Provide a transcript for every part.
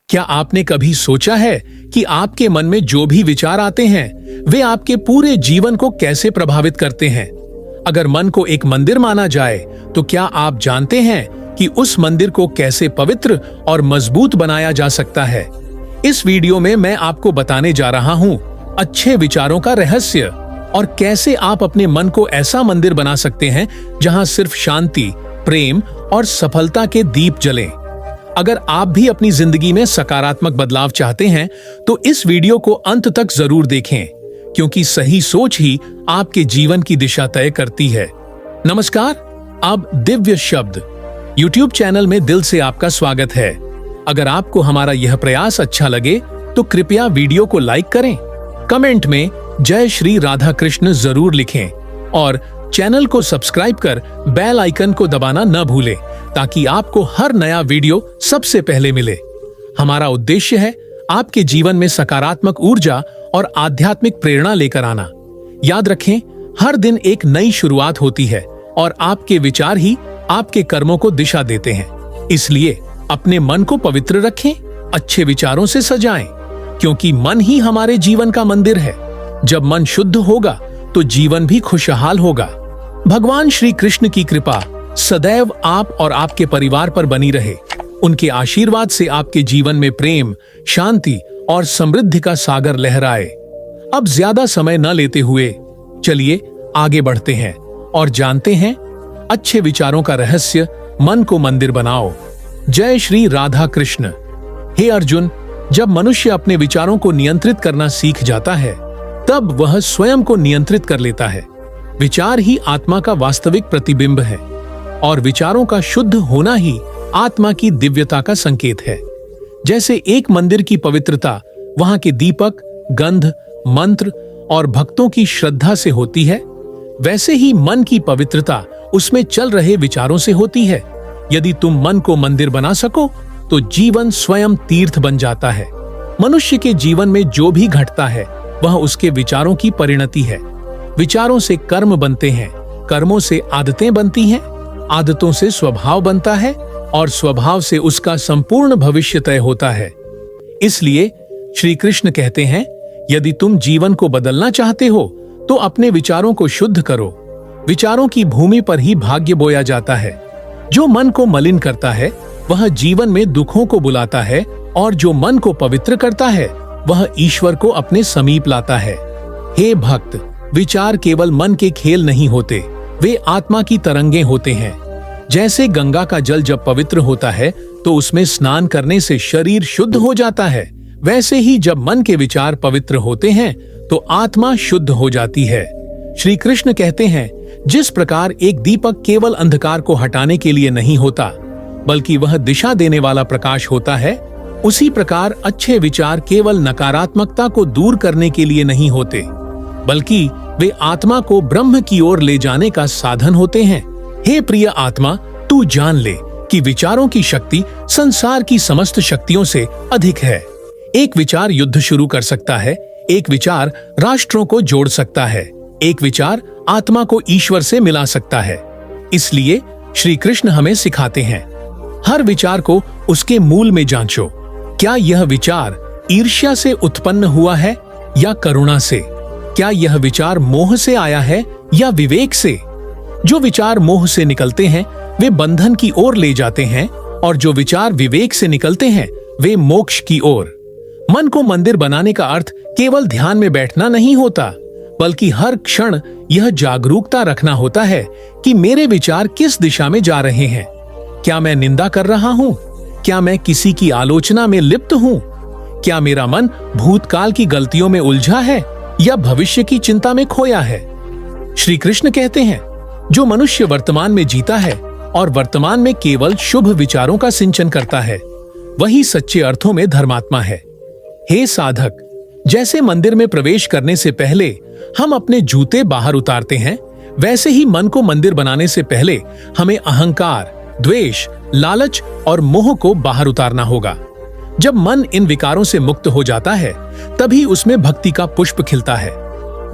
क्या आपने कभी सोचा है कि आपके मन में जो भी विचार आते हैं वे आपके पूरे जीवन को कैसे प्रभावित करते हैं? अगर मन को एक मंदिर माना जाए तो क्या आप जानते हैं कि उस मंदिर को कैसे पवित्र और मजबूत बनाया जा सकता है? इस वीडियो में मैं आपको बताने जा रहा हूं अच्छे विचारों का रहस्य और कैसे आप अपने मन को ऐसा मंदिर बना सकते हैं जहां सिर्फ शांति, प्रेम और सफलता के दीप जलें। अगर आप भी अपनी जिंदगी में सकारात्मक बदलाव चाहते हैं तो इस वीडियो को अंत तक जरूर देखें, क्योंकि सही सोच ही आपके जीवन की दिशा तय करती है। नमस्कार, अब दिव्य शब्द YouTube चैनल में दिल से आपका स्वागत है। अगर आपको हमारा यह प्रयास अच्छा लगे तो कृपया वीडियो को लाइक करें, कमेंट में जय श्री राधा कृष्ण जरूर लिखें और चैनल को सब्सक्राइब कर बेल आइकन को दबाना न भूलें ताकि आपको हर नया वीडियो सबसे पहले मिले। हमारा उद्देश्य है आपके जीवन में सकारात्मक ऊर्जा और आध्यात्मिक प्रेरणा लेकर आना। याद रखें, हर दिन एक नई शुरुआत होती है और आपके विचार ही आपके कर्मों को दिशा देते हैं। इसलिए अपने मन को पवित्र रखें, अच्छे विचारों से सजाएं, क्योंकि मन ही हमारे जीवन का मंदिर है। जब मन शुद्ध होगा तो जीवन भी खुशहाल होगा। भगवान श्री कृष्ण की कृपा सदैव आप और आपके परिवार पर बनी रहे। उनके आशीर्वाद से आपके जीवन में प्रेम, शांति और समृद्धि का सागर लहराए। अब ज्यादा समय न लेते हुए चलिए आगे बढ़ते हैं और जानते हैं अच्छे विचारों का रहस्य। मन को मंदिर बनाओ। जय श्री राधा कृष्ण। हे अर्जुन, जब मनुष्य अपने विचारों को नियंत्रित करना सीख जाता है तब वह स्वयं को नियंत्रित कर लेता है। विचार ही आत्मा का वास्तविक प्रतिबिंब है और विचारों का शुद्ध होना ही आत्मा की दिव्यता का संकेत है। जैसे एक मंदिर की पवित्रता वहां के दीपक, गंध, मंत्र और भक्तों की श्रद्धा से होती है, वैसे ही मन की पवित्रता उसमें चल रहे विचारों से होती है। यदि तुम मन को मंदिर बना सको तो जीवन स्वयं तीर्थ बन जाता है। मनुष्य के जीवन में जो भी घटता है वह उसके विचारों की परिणति है। विचारों से कर्म बनते हैं, कर्मों से आदतें बनती हैं, आदतों से स्वभाव बनता है और स्वभाव से उसका संपूर्ण भविष्य तय होता है। इसलिए श्री कृष्ण कहते हैं, यदि तुम जीवन को बदलना चाहते हो तो अपने विचारों को शुद्ध करो। विचारों की भूमि पर ही भाग्य बोया जाता है। जो मन को मलिन करता है वह जीवन में दुखों को बुलाता है और जो मन को पवित्र करता है वह ईश्वर को अपने समीप लाता है। हे भक्त, विचार केवल मन के खेल नहीं होते, वे आत्मा की तरंगें होते हैं। जैसे गंगा का जल जब पवित्र होता है तो उसमें स्नान करने से शरीर शुद्ध हो जाता है, वैसे ही जब मन के विचार पवित्र होते हैं तो आत्मा शुद्ध हो जाती है। श्री कृष्ण कहते हैं, जिस प्रकार एक दीपक केवल अंधकार को हटाने के लिए नहीं होता बल्कि वह दिशा देने वाला प्रकाश होता है, उसी प्रकार अच्छे विचार केवल नकारात्मकता को दूर करने के लिए नहीं होते बल्कि वे आत्मा को ब्रह्म की ओर ले जाने का साधन होते हैं। हे प्रिय आत्मा, तू जान ले कि विचारों की शक्ति संसार की समस्त शक्तियों से अधिक है। एक विचार युद्ध शुरू कर सकता है, एक विचार राष्ट्रों को जोड़ सकता है, एक विचार आत्मा को ईश्वर से मिला सकता है। इसलिए श्री कृष्ण हमें सिखाते हैं, हर विचार को उसके मूल में जांचो। क्या यह विचार ईर्ष्या से उत्पन्न हुआ है या करुणा से? क्या यह विचार मोह से आया है या विवेक से? जो विचार मोह से निकलते हैं वे बंधन की ओर ले जाते हैं और जो विचार विवेक से निकलते हैं वे मोक्ष की ओर। मन को मंदिर बनाने का अर्थ केवल ध्यान में बैठना नहीं होता, बल्कि हर क्षण यह जागरूकता रखना होता है कि मेरे विचार किस दिशा में जा रहे हैं। क्या मैं निंदा कर रहा हूं? क्या मैं किसी की आलोचना में लिप्त हूं? क्या मेरा मन भूतकाल की गलतियों में उलझा है या भविष्य की चिंता में खोया है? श्री कृष्ण कहते हैं, जो मनुष्य वर्तमान में जीता है और वर्तमान में केवल शुभ विचारों का सिंचन करता है वही सच्चे अर्थों में धर्मात्मा है। हे साधक, जैसे मंदिर में प्रवेश करने से पहले हम अपने जूते बाहर उतारते हैं, वैसे ही मन को मंदिर बनाने से पहले हमें अहंकार, द्वेष, लालच और मोह को बाहर उतारना होगा। जब मन इन विकारों से मुक्त हो जाता है तभी उसमें भक्ति का पुष्प खिलता है।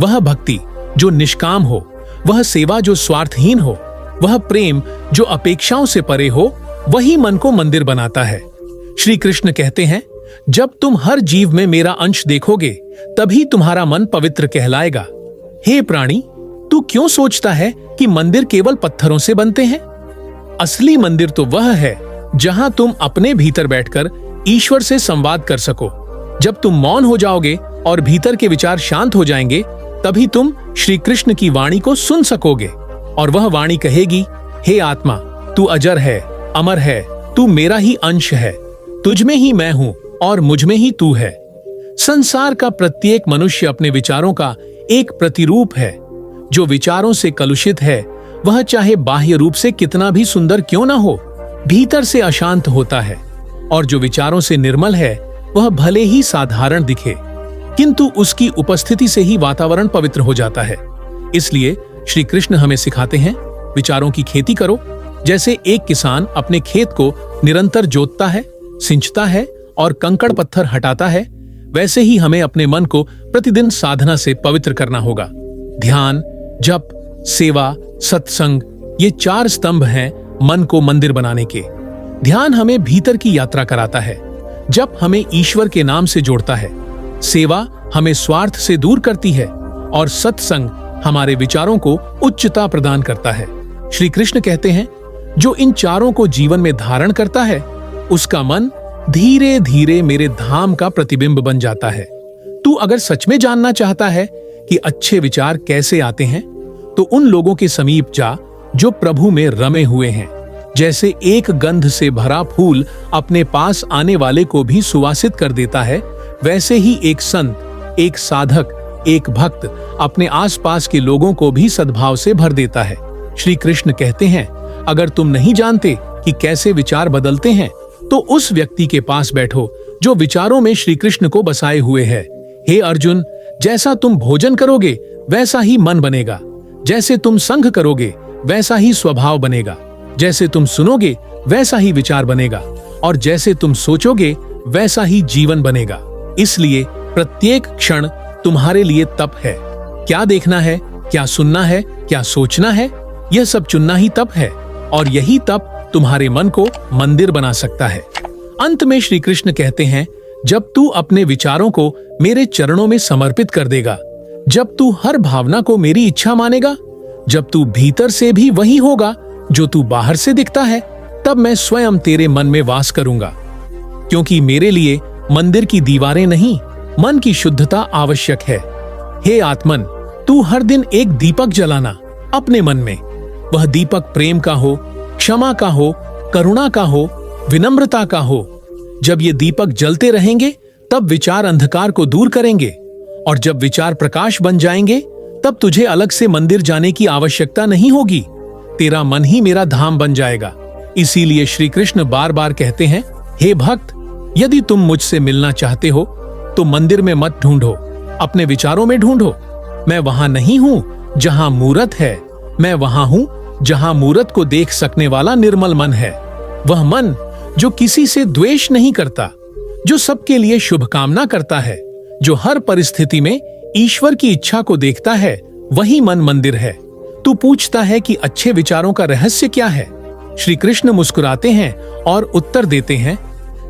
वह भक्ति जो निष्काम हो, वह सेवा जो स्वार्थहीन हो, वह प्रेम जो अपेक्षाओं से परे हो, वही मन को मंदिर बनाता है। श्री कृष्ण कहते हैं, जब तुम हर जीव में मेरा अंश देखोगे तभी तुम्हारा मन पवित्र कहलाएगा। हे प्राणी, तू क्यों सोचता है कि मंदिर केवल पत्थरों से बनते हैं? असली मंदिर तो वह है जहां तुम अपने भीतर बैठकर ईश्वर से संवाद कर सको। जब तुम मौन हो जाओगे और भीतर के विचार शांत हो जाएंगे, तभी तुम श्री कृष्ण की वाणी को सुन सकोगे। और वह वाणी कहेगी, हे आत्मा, तू अजर है, अमर है, तू मेरा ही अंश है, तुझ में ही मैं हूं और मुझ में ही तू है। संसार का प्रत्येक मनुष्य अपने विचारों का एक प्रतिरूप है। जो विचारों से कलुषित है, वह चाहे बाह्य रूप से कितना भी सुंदर क्यों ना हो, भीतर से अशांत होता है। और जो विचारों से निर्मल है, वह भले ही साधारण दिखे, किंतु उसकी उपस्थिति से ही वातावरण पवित्र हो जाता है। इसलिए श्री कृष्ण हमें सिखाते हैं, विचारों की खेती करो। जैसे एक किसान अपने खेत को निरंतर जोतता है, सिंचता है और कंकड़ पत्थर हटाता है, वैसे ही हमें अपने मन को प्रतिदिन साधना से पवित्र करना होगा। ध्यान, जप, सेवा, सत्संग, ये 4 स्तंभ हैं मन को मंदिर बनाने के। ध्यान हमें भीतर की यात्रा कराता है, जप हमें ईश्वर के नाम से जोड़ता है, सेवा हमें स्वार्थ से दूर करती है और सत्संग हमारे विचारों को उच्चता प्रदान करता है। श्री कृष्ण कहते हैं, जो इन चारों को जीवन में धारण करता है, उसका मन धीरे धीरे मेरे धाम का प्रतिबिंब बन जाता है। तू अगर सच में जानना चाहता है कि अच्छे विचार कैसे आते हैं, तो उन लोगों के समीप जा जो प्रभु में रमे हुए हैं। जैसे एक गंध से भरा फूल अपने पास आने वाले को भी सुवासित कर देता है, वैसे ही एक संत, एक साधक, एक भक्त अपने आसपास के लोगों को भी सद्भाव से भर देता है। श्री कृष्ण कहते हैं, अगर तुम नहीं जानते कि कैसे विचार बदलते हैं, तो उस व्यक्ति के पास बैठो जो विचारों में श्री कृष्ण को बसाए हुए है। हे अर्जुन, जैसा तुम भोजन करोगे वैसा ही मन बनेगा, जैसे तुम संग करोगे वैसा ही स्वभाव बनेगा, जैसे तुम सुनोगे वैसा ही विचार बनेगा और जैसे तुम सोचोगे वैसा ही जीवन बनेगा। इसलिए प्रत्येक क्षण तुम्हारे लिए तप है। क्या देखना है, क्या सुनना है, क्या सोचना है, यह सब चुनना ही तप है। और यही तप तुम्हारे मन को मंदिर बना सकता है। अंत में श्री कृष्ण कहते हैं, जब तू अपने विचारों को मेरे चरणों में समर्पित कर देगा, जब तू हर भावना को मेरी इच्छा मानेगा, जब तू भीतर से भी वही होगा जो तू बाहर से दिखता है, तब मैं स्वयं तेरे मन में वास करूंगा। क्योंकि मेरे लिए मंदिर की दीवारें नहीं, मन की शुद्धता आवश्यक है। हे आत्मन, तू हर दिन एक दीपक जलाना अपने मन में। वह दीपक प्रेम का हो, क्षमा का हो, करुणा का हो, विनम्रता का हो। जब ये दीपक जलते रहेंगे, तब विचार अंधकार को दूर करेंगे, और जब विचार प्रकाश बन जाएंगे, तब तुझे अलग से मंदिर जाने की आवश्यकता नहीं होगी। तेरा मन ही मेरा धाम बन जाएगा। इसीलिए श्री कृष्ण बार बार कहते हैं, हे भक्त, यदि तुम मुझसे मिलना चाहते हो तो मंदिर में मत ढूंढो, अपने विचारों में ढूंढो। मैं वहां नहीं हूं जहां मूरत है, मैं वहां हूं जहां मूरत को देख सकने वाला निर्मल मन है। वह मन जो किसी से द्वेष नहीं करता, जो सबके लिए शुभकामना करता है, जो हर परिस्थिति में ईश्वर की इच्छा को देखता है, वही मन मंदिर है। तू पूछता है कि अच्छे विचारों का रहस्य क्या है? श्री कृष्ण मुस्कुराते हैं और उत्तर देते हैं,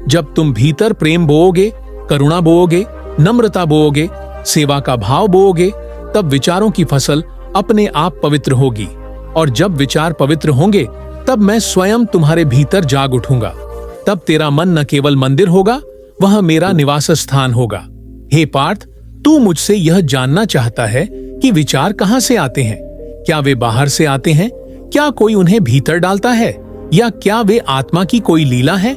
जब तुम भीतर प्रेम बोओगे, करुणा बोओगे, नम्रता बोओगे, सेवा का भाव बोओगे, तब विचारों की फसल अपने आप पवित्र होगी। और जब विचार पवित्र होंगे, तब मैं स्वयं तुम्हारे भीतर जाग उठूंगा। तब तेरा मन न केवल मंदिर होगा, वह मेरा निवास स्थान होगा। हे पार्थ, तू मुझसे यह जानना चाहता है कि विचार कहां से आते हैं? क्या वे बाहर से आते हैं? क्या कोई उन्हें भीतर डालता है, या क्या वे आत्मा की कोई लीला है?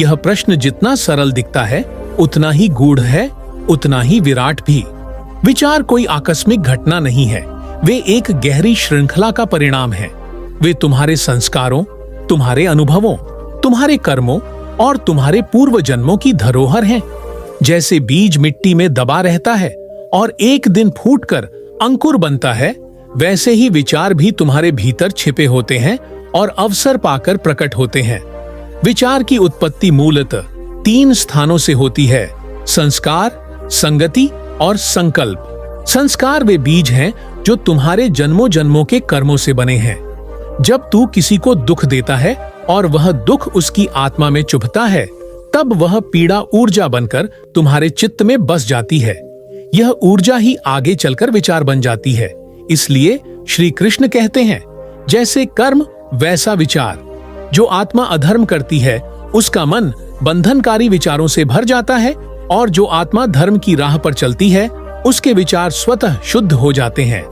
यह प्रश्न जितना सरल दिखता है, उतना ही गूढ़ है, उतना ही विराट भी। विचार कोई आकस्मिक घटना नहीं है, वे एक गहरी श्रृंखला का परिणाम है। वे तुम्हारे संस्कारों, तुम्हारे अनुभवों, तुम्हारे कर्मों और तुम्हारे पूर्व जन्मों की धरोहर हैं। जैसे बीज मिट्टी में दबा रहता है और एक दिन फूटकर अंकुर बनता है, वैसे ही विचार भी तुम्हारे भीतर छिपे होते हैं और अवसर पाकर प्रकट होते हैं। विचार की उत्पत्ति मूलतः 3 स्थानों से होती है: संस्कार, संगति और संकल्प। संस्कार वे बीज हैं जो तुम्हारे जन्मों जन्मों के कर्मों से बने हैं। जब तू किसी को दुख देता है और वह दुख उसकी आत्मा में चुभता है, तब वह पीड़ा ऊर्जा बनकर तुम्हारे चित्त में बस जाती है। यह ऊर्जा ही आगे चलकर विचार बन जाती है। इसलिए श्री कृष्ण कहते हैं, जैसे कर्म वैसा विचार। जो आत्मा अधर्म करती है उसका मन बंधनकारी विचारों से भर जाता है, और जो आत्मा धर्म की राह पर चलती है उसके विचार स्वतः शुद्ध हो जाते हैं।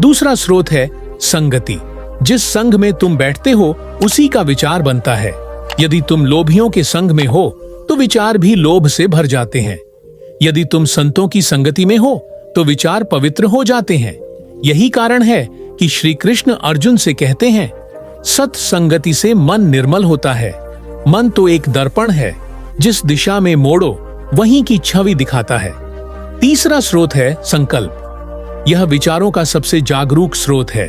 दूसरा स्रोत है संगति। जिस संग में तुम बैठते हो उसी का विचार बनता है। यदि तुम लोभियों के संग में हो तो विचार भी लोभ से भर जाते हैं। यदि तुम संतों की संगति में हो तो विचार पवित्र हो जाते हैं। यही कारण है कि श्री कृष्ण अर्जुन से कहते हैं, सत्संगति से मन निर्मल होता है। मन तो एक दर्पण है, जिस दिशा में मोड़ो वहीं की छवि दिखाता है। तीसरा स्रोत है संकल्प। यह विचारों का सबसे जागरूक स्रोत है।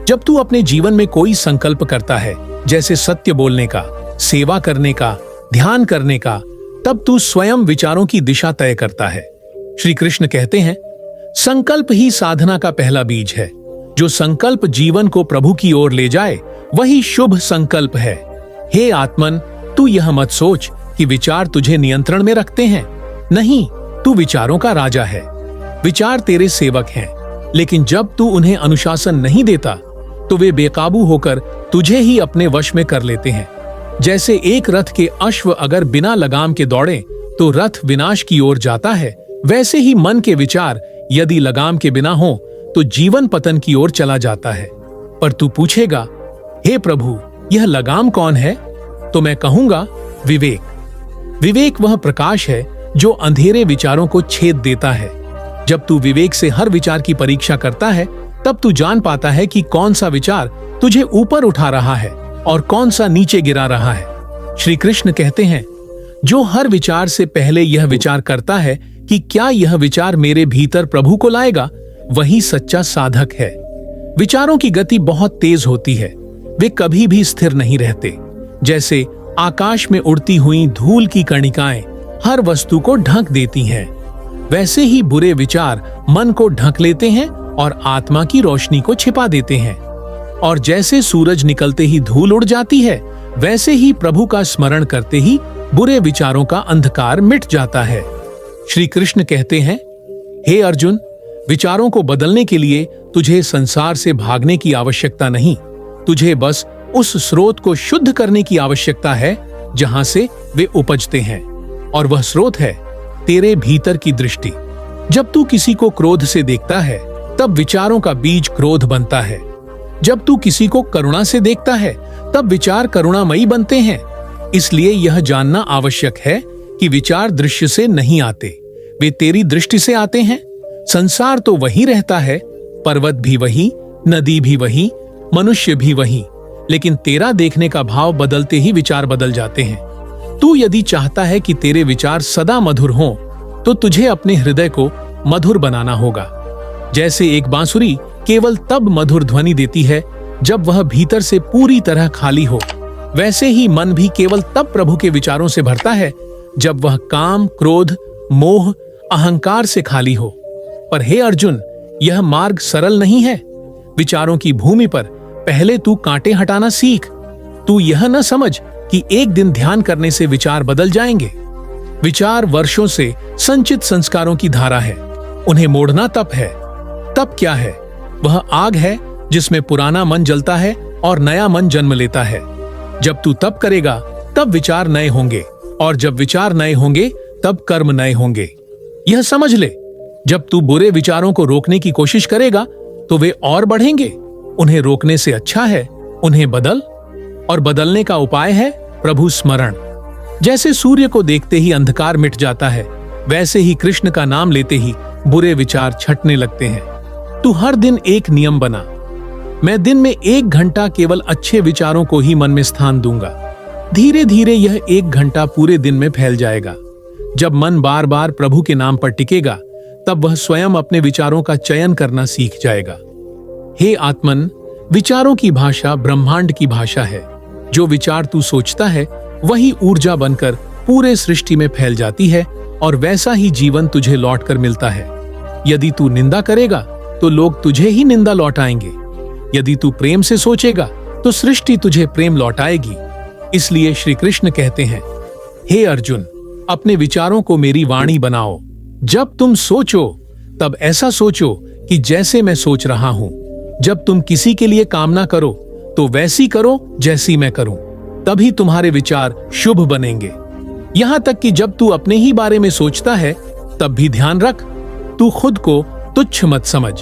जब तू अपने जीवन में कोई संकल्प करता है, जैसे सत्य बोलने का, सेवा करने का, ध्यान करने का, तब तू स्वयं विचारों की दिशा तय करता है। श्री कृष्ण कहते हैं, संकल्प ही साधना का पहला बीज है। जो संकल्प जीवन को प्रभु की ओर ले जाए वही शुभ संकल्प है। हे आत्मन, तू यह मत सोच कि विचार तुझे नियंत्रण में रखते हैं। नहीं, तू विचारों का राजा है। विचार तेरे सेवक हैं, लेकिन जब तू उन्हें अनुशासन नहीं देता तो वे बेकाबू होकर तुझे ही अपने वश में कर लेते हैं। जैसे एक रथ के अश्व अगर बिना लगाम के दौड़े तो रथ विनाश की ओर जाता है, वैसे ही मन के विचार यदि लगाम के बिना हो तो जीवन पतन की ओर चला जाता है। पर तू पूछेगा, हे प्रभु, यह लगाम कौन है? तो मैं कहूंगा, विवेक। विवेक वह प्रकाश है जो अंधेरे विचारों को छेद देता है। जब तू विवेक से हर विचार की परीक्षा करता है तब तू जान पाता है कि कौन सा विचार तुझे ऊपर उठा रहा है और कौन सा नीचे गिरा रहा है। श्री कृष्ण कहते हैं, जो हर विचार से पहले यह विचार करता है कि क्या यह विचार मेरे भीतर प्रभु को लाएगा, वही सच्चा साधक है। विचारों की गति बहुत तेज होती है, वे कभी भी स्थिर नहीं रहते। जैसे आकाश में उड़ती हुई धूल की कणिकाएं हर वस्तु को ढक देती हैं, वैसे ही बुरे विचार मन को ढक लेते हैं और आत्मा की रोशनी को छिपा देते हैं। और जैसे सूरज निकलते ही धूल उड़ जाती है, वैसे ही प्रभु का स्मरण करते ही बुरे विचारों का अंधकार मिट जाता है। श्री कृष्ण कहते हैं, हे अर्जुन, विचारों को बदलने के लिए तुझे संसार से भागने की आवश्यकता नहीं, तुझे बस उस स्रोत को शुद्ध करने की आवश्यकता है जहां से वे उपजते हैं। और वह स्रोत है तेरे भीतर की दृष्टि। जब तू किसी को क्रोध से देखता है तब विचारों का बीज क्रोध बनता है। जब तू किसी को करुणा से देखता है तब विचार करुणामयी बनते हैं। इसलिए यह जानना आवश्यक है कि विचार दृश्य से नहीं आते, वे तेरी दृष्टि से आते हैं। संसार तो वही रहता है, पर्वत भी वही, नदी भी वही, मनुष्य भी वही, लेकिन तेरा देखने का भाव बदलते ही विचार बदल जाते हैं। तू यदि चाहता है कि तेरे विचार सदा मधुर हों, तो तुझे अपने हृदय को मधुर बनाना होगा। जैसे एक बांसुरी केवल तब मधुर ध्वनि देती है जब वह भीतर से पूरी तरह खाली हो, वैसे ही मन भी केवल तब प्रभु के विचारों से भरता है जब वह काम, क्रोध, मोह, अहंकार से खाली हो। पर हे अर्जुन, यह मार्ग सरल नहीं है। विचारों की भूमि पर पहले तू कांटे हटाना सीख। तू यह न समझ कि एक दिन ध्यान करने से विचार बदल जाएंगे। विचार वर्षों से संचित संस्कारों की धारा है, उन्हें मोड़ना तप है। तप क्या है? वह आग है जिसमें पुराना मन जलता है और नया मन जन्म लेता है। जब तू तप करेगा तब विचार नए होंगे, और जब विचार नए होंगे तब कर्म नए होंगे। यह समझ ले, जब तू बुरे विचारों को रोकने की कोशिश करेगा तो वे और बढ़ेंगे। उन्हें रोकने से अच्छा है उन्हें बदल, और बदलने का उपाय है प्रभु स्मरण। जैसे सूर्य को देखते ही अंधकार मिट जाता है, वैसे ही कृष्ण का नाम लेते ही बुरे विचार छटने लगते हैं। तू हर दिन एक नियम बना, मैं दिन में 1 घंटा केवल अच्छे विचारों को ही मन में स्थान दूंगा। धीरे धीरे यह 1 घंटा पूरे दिन में फैल जाएगा। जब मन बार बार प्रभु के नाम पर टिकेगा तब वह स्वयं अपने विचारों का चयन करना सीख जाएगा। हे आत्मन, विचारों की भाषा ब्रह्मांड की भाषा है। जो विचार तू सोचता है वही ऊर्जा बनकर पूरे सृष्टि में फैल जाती है, और वैसा ही जीवन तुझे लौटकर मिलता है। यदि तू निंदा करेगा तो लोग तुझे ही निंदा लौटाएंगे। यदि तू प्रेम से सोचेगा तो सृष्टि तुझे प्रेम लौटाएगी। इसलिए श्री कृष्ण कहते हैं, हे अर्जुन, अपने विचारों को मेरी वाणी बनाओ। जब तुम सोचो तब ऐसा सोचो कि जैसे मैं सोच रहा हूं। जब तुम किसी के लिए कामना करो तो वैसी करो जैसी मैं करूं, तभी तुम्हारे विचार शुभ बनेंगे। यहां तक कि जब तू अपने ही बारे में सोचता है तब भी ध्यान रख, तू खुद को तुच्छ मत समझ।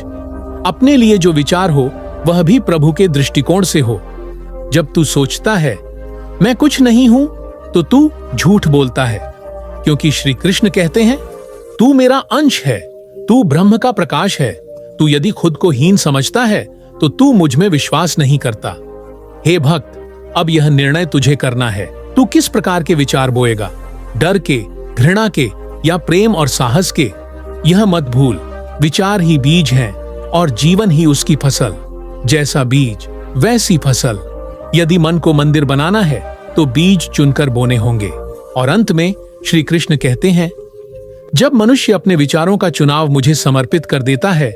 अपने लिए जो विचार हो वह भी प्रभु के दृष्टिकोण से हो। जब तू सोचता है मैं कुछ नहीं हूं तो तू झूठ बोलता है, क्योंकि श्री कृष्ण कहते हैं तू मेरा अंश है, तू ब्रह्म का प्रकाश है। तू यदि खुद को हीन समझता है तो तू मुझ में विश्वास नहीं करता। हे भक्त, अब यह निर्णय तुझे करना है, तू किस प्रकार के विचार बोएगा, डर के, घृणा के या प्रेम और साहस के। यह मत भूल, विचार ही बीज हैं और जीवन ही उसकी फसल। जैसा बीज वैसी फसल। यदि मन को मंदिर बनाना है तो बीज चुनकर बोने होंगे। और अंत में श्री कृष्ण कहते हैं, जब मनुष्य अपने विचारों का चुनाव मुझे समर्पित कर देता है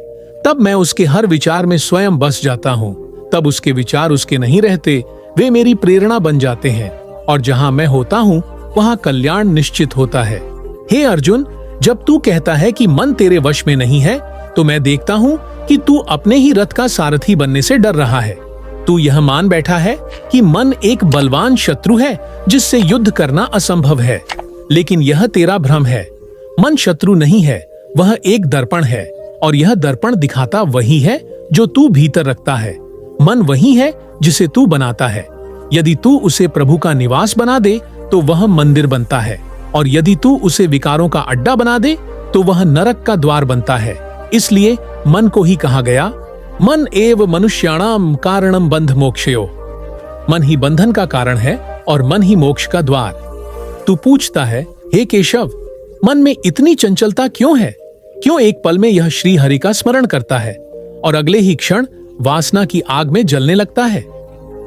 तब मैं उसके हर विचार में स्वयं बस जाता हूं। तब उसके विचार उसके नहीं रहते, वे मेरी प्रेरणा बन जाते हैं, और जहां मैं होता हूं वहां कल्याण निश्चित होता है। हे अर्जुन, जब तू कहता है कि मन तेरे वश में नहीं है तो मैं देखता हूं कि तू अपने ही रथ का सारथी बनने से डर रहा है। तू यह मान बैठा है कि मन एक बलवान शत्रु है जिससे युद्ध करना असंभव है, लेकिन यह तेरा भ्रम है। मन शत्रु नहीं है, वह एक दर्पण है, और यह दर्पण दिखाता वही है जो तू भीतर रखता है। मन वही है जिसे तू बनाता है। यदि तू उसे प्रभु का निवास बना दे तो वह मंदिर बनता है, और यदि तू उसे विकारों का अड्डा बना दे तो वह नरक का द्वार बनता है। इसलिए मन को ही कहा गया, मन एव मनुष्याणाम कारणम बंध मोक्षयो। मन ही बंधन का कारण है और मन ही मोक्ष का द्वार। तू पूछता है, हे केशव, मन में इतनी चंचलता क्यों है? क्यों एक पल में यह श्री हरि का स्मरण करता है और अगले ही क्षण वासना की आग में जलने लगता है?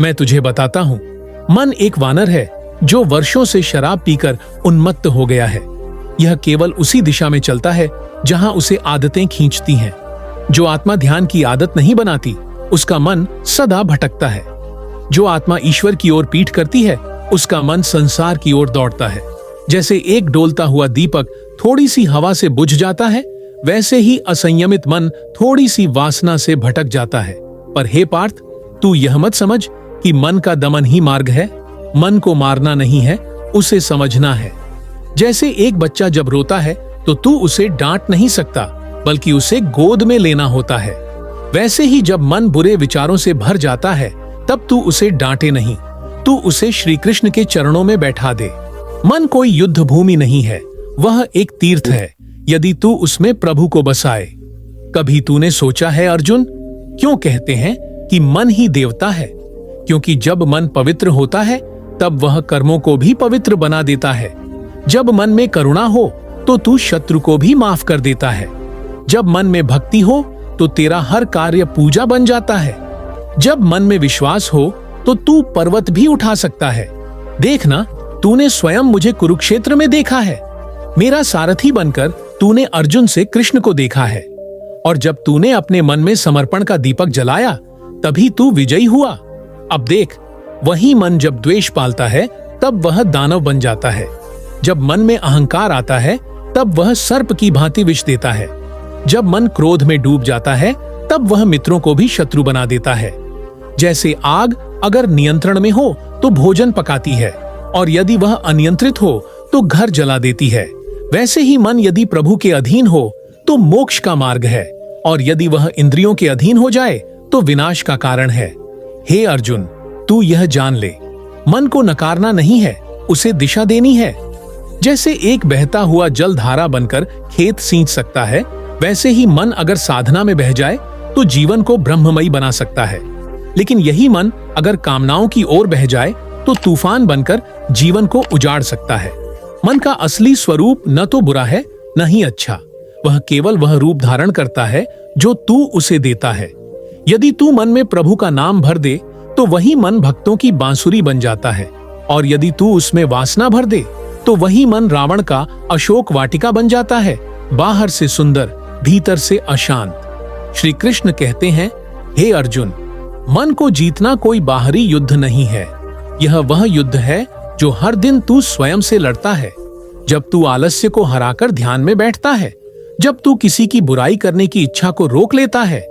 मैं तुझे बताता हूं, मन एक वानर है जो वर्षों से शराब पीकर उन्मत्त हो गया है। यह केवल उसी दिशा में चलता है जहां उसे आदतें खींचती हैं। जो आत्मा ध्यान की आदत नहीं बनाती उसका मन सदा भटकता है। जो आत्मा ईश्वर की ओर पीठ करती है उसका मन संसार की ओर दौड़ता है। जैसे एक डोलता हुआ दीपक थोड़ी सी हवा से बुझ जाता है, वैसे ही असंयमित मन थोड़ी सी वासना से भटक जाता है। पर हे पार्थ, तू यह मत समझ कि मन का दमन ही मार्ग है। मन को मारना नहीं है, उसे समझना है। जैसे एक बच्चा जब रोता है तो तू उसे डांट नहीं सकता, बल्कि उसे गोद में लेना होता है। वैसे ही जब मन बुरे विचारों से भर जाता है तब तू उसे डांटे नहीं, तू उसे श्री कृष्ण के चरणों में बैठा दे। मन कोई युद्ध भूमि नहीं है, वह एक तीर्थ है यदि तू उसमें प्रभु को बसाए। कभी तूने सोचा है अर्जुन, क्यों कहते हैं कि मन ही देवता है? क्योंकि जब मन पवित्र होता है तब वह कर्मों को भी पवित्र बना देता है। जब मन में करुणा हो तो तू शत्रु को भी माफ कर देता है। जब मन में भक्ति हो तो तेरा हर कार्य पूजा बन जाता है। जब मन में विश्वास हो तो तू पर्वत भी उठा सकता है। देखना, तूने स्वयं मुझे कुरुक्षेत्र में देखा है। मेरा सारथी बनकर तूने अर्जुन से कृष्ण को देखा है, और जब तूने अपने मन में समर्पण का दीपक जलाया तभी तू विजयी हुआ। अब देख, वही मन जब द्वेष पालता है तब वह दानव बन जाता है। जब मन में अहंकार आता है तब वह सर्प की भांति विष देता है। जब मन क्रोध में डूब जाता है तब वह मित्रों को भी शत्रु बना देता है। जैसे आग अगर नियंत्रण में हो तो भोजन पकाती है, और यदि वह अनियंत्रित हो तो घर जला देती है, वैसे ही मन यदि प्रभु के अधीन हो तो मोक्ष का मार्ग है, और यदि वह इंद्रियों के अधीन हो जाए तो विनाश का कारण है। हे अर्जुन, तू यह जान ले, मन को नकारना नहीं है, उसे दिशा देनी है। जैसे एक बहता हुआ जल धारा बनकर खेत सींच सकता है, वैसे ही मन अगर साधना में बह जाए तो जीवन को ब्रह्ममयी बना सकता है। लेकिन यही मन अगर कामनाओं की ओर बह जाए तो तूफान बनकर जीवन को उजाड़ सकता है। मन का असली स्वरूप न तो बुरा है न ही अच्छा, वह केवल वह रूप धारण करता है जो तू उसे देता है। यदि तू मन में प्रभु का नाम भर दे तो वही मन भक्तों की बांसुरी बन जाता है, और यदि तू उसमें वासना भर दे तो वही मन रावण का अशोक वाटिका बन जाता है, बाहर से सुंदर भीतर से अशांत। श्री कृष्ण कहते हैं, हे अर्जुन, मन को जीतना कोई बाहरी युद्ध नहीं है, यह वह युद्ध है जो हर दिन तू स्वयं से लड़ता है, जब तू आलस्य को हराकर ध्यान में बैठता है, जब तू किसी की बुराई करने की इच्छा को रोक लेता है,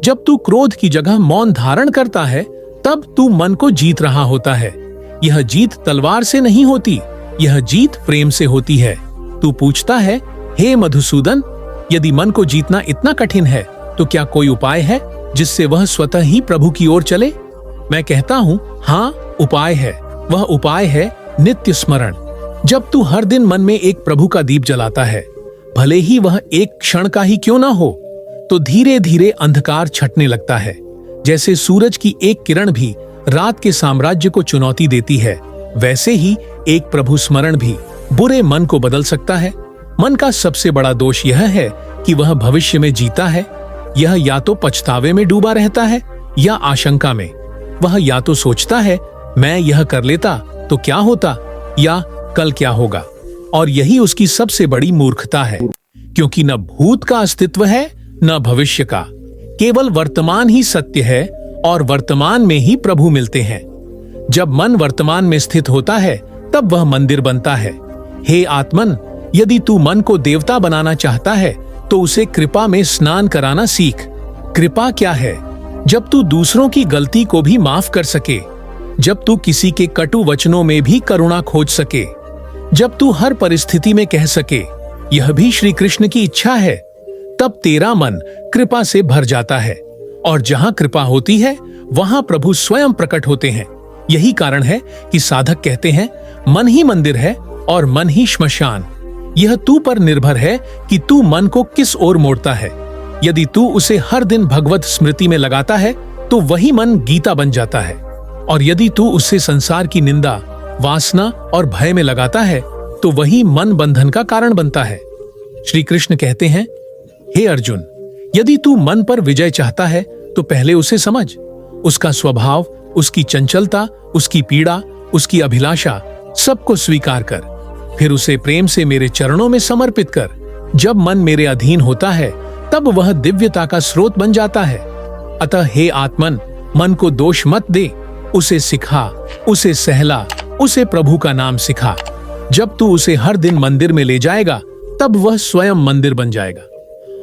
जब तू क्रोध की जगह मौन धारण करता है, तब तू मन को जीत रहा होता है। यह जीत तलवार से नहीं होती, यह जीत प्रेम से होती है। तू पूछता है, हे मधुसूदन, यदि मन को जीतना इतना कठिन है तो क्या कोई उपाय है जिससे वह स्वतः ही प्रभु की ओर चले? मैं कहता हूँ, हाँ, उपाय है। वह उपाय है नित्य स्मरण। जब तू हर दिन मन में एक प्रभु का दीप जलाता है, भले ही वह एक क्षण का ही क्यों ना हो, तो धीरे धीरे अंधकार छटने लगता है। जैसे सूरज की एक किरण भी रात के साम्राज्य को चुनौती देती है, वैसे ही एक प्रभु स्मरण भी बुरे मन को बदल सकता है। मन का सबसे बड़ा दोष यह है कि वह भविष्य में जीता है। यह या तो पछतावे में डूबा रहता है या आशंका में। वह या तो सोचता है, मैं यह कर लेता तो क्या होता, या कल क्या होगा। और यही उसकी सबसे बड़ी मूर्खता है, क्योंकि न भूत का अस्तित्व है न भविष्य का। केवल वर्तमान ही सत्य है और वर्तमान में ही प्रभु मिलते हैं। जब मन वर्तमान में स्थित होता है, तब वह मंदिर बनता है। हे आत्मन, यदि तू मन को देवता बनाना चाहता है तो उसे कृपा में स्नान कराना सीख। कृपा क्या है? जब तू दूसरों की गलती को भी माफ कर सके, जब तू किसी के कटु वचनों में भी करुणा खोज सके, जब तू हर परिस्थिति में कह सके, यह भी श्री कृष्ण की इच्छा है, तब तेरा मन कृपा से भर जाता है। और जहां कृपा होती है वहां प्रभु स्वयं प्रकट होते हैं। यही कारण है कि साधक कहते हैं, मन ही मंदिर है और मन ही श्मशान। यह तू पर निर्भर है कि तू मन को किस ओर मोड़ता है। यदि तू उसे हर दिन भगवत स्मृति में लगाता है तो वही मन गीता बन जाता है, और यदि तू उससे संसार की निंदा, वासना और भय में लगाता है तो वही मन बंधन का कारण बनता है। श्री कृष्ण कहते हैं, हे अर्जुन, यदि तू मन पर विजय चाहता है तो पहले उसे समझ, उसका स्वभाव, उसकी चंचलता, उसकी पीड़ा, उसकी अभिलाषा, सबको स्वीकार कर। फिर उसे प्रेम से मेरे चरणों में समर्पित कर। जब मन मेरे अधीन होता है तब वह दिव्यता का स्रोत बन जाता है। अतः हे आत्मन, मन को दोष मत दे, उसे सिखा, उसे सहला, उसे प्रभु का नाम सिखा। जब तू उसे हर दिन मंदिर में ले जाएगा तब वह स्वयं मंदिर बन जाएगा,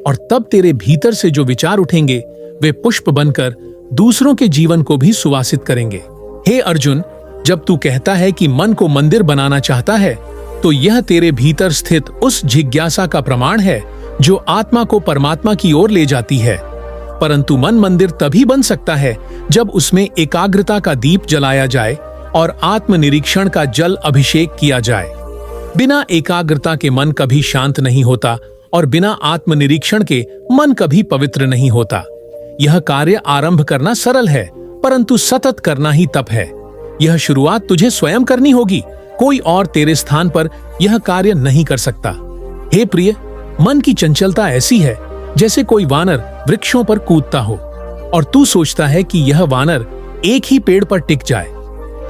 और तब तेरे भीतर से जो विचार उठेंगे वे पुष्प बनकर दूसरों के जीवन को भी सुवासित करेंगे। हे अर्जुन, जब तू कहता है कि मन को मंदिर बनाना चाहता है तो यह तेरे भीतर स्थित उस जिज्ञासा का प्रमाण है जो आत्मा को परमात्मा की ओर ले जाती है। परंतु मन मंदिर तभी बन सकता है जब उसमें एकाग्रता का दीप जलाया जाए और आत्मनिरीक्षण का जल अभिषेक किया जाए। बिना एकाग्रता के मन कभी शांत नहीं होता और बिना आत्मनिरीक्षण के मन कभी पवित्र नहीं होता। यह कार्य आरंभ करना सरल है, परंतु सतत करना ही तप है। यह शुरुआत तुझे स्वयं करनी होगी, कोई और तेरे स्थान पर यह कार्य नहीं कर सकता। हे प्रिय, मन की चंचलता ऐसी है जैसे कोई वानर वृक्षों पर कूदता हो और तू सोचता है कि यह वानर एक ही पेड़ पर टिक जाए।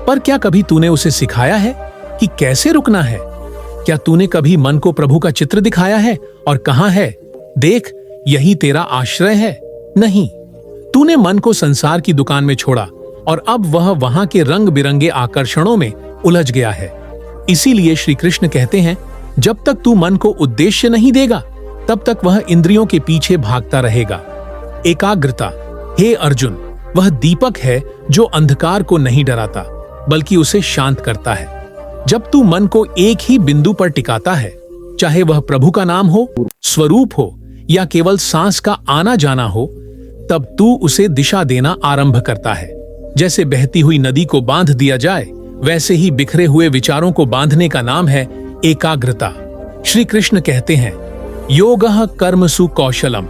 पर क्या कभी तूने उसे सिखाया है कि कैसे रुकना है? क्या तूने कभी मन को प्रभु का चित्र दिखाया है और कहा है, देख, यही तेरा आश्रय है? नहीं, तूने मन को संसार की दुकान में छोड़ा और अब वह वहां के रंग बिरंगे आकर्षणों में उलझ गया है। इसीलिए श्री कृष्ण कहते हैं, जब तक तू मन को उद्देश्य नहीं देगा तब तक वह इंद्रियों के पीछे भागता रहेगा। एकाग्रता, हे अर्जुन, वह दीपक है जो अंधकार को नहीं डराता बल्कि उसे शांत करता है। जब तू मन को एक ही बिंदु पर टिकाता है, चाहे वह प्रभु का नाम हो, स्वरूप हो या केवल सांस का आना जाना हो, तब तू उसे दिशा देना आरंभ करता है। जैसे बहती हुई नदी को बांध दिया जाए, वैसे ही बिखरे हुए विचारों को बांधने का नाम है एकाग्रता। श्री कृष्ण कहते हैं, योगः कर्मसु कौशलम।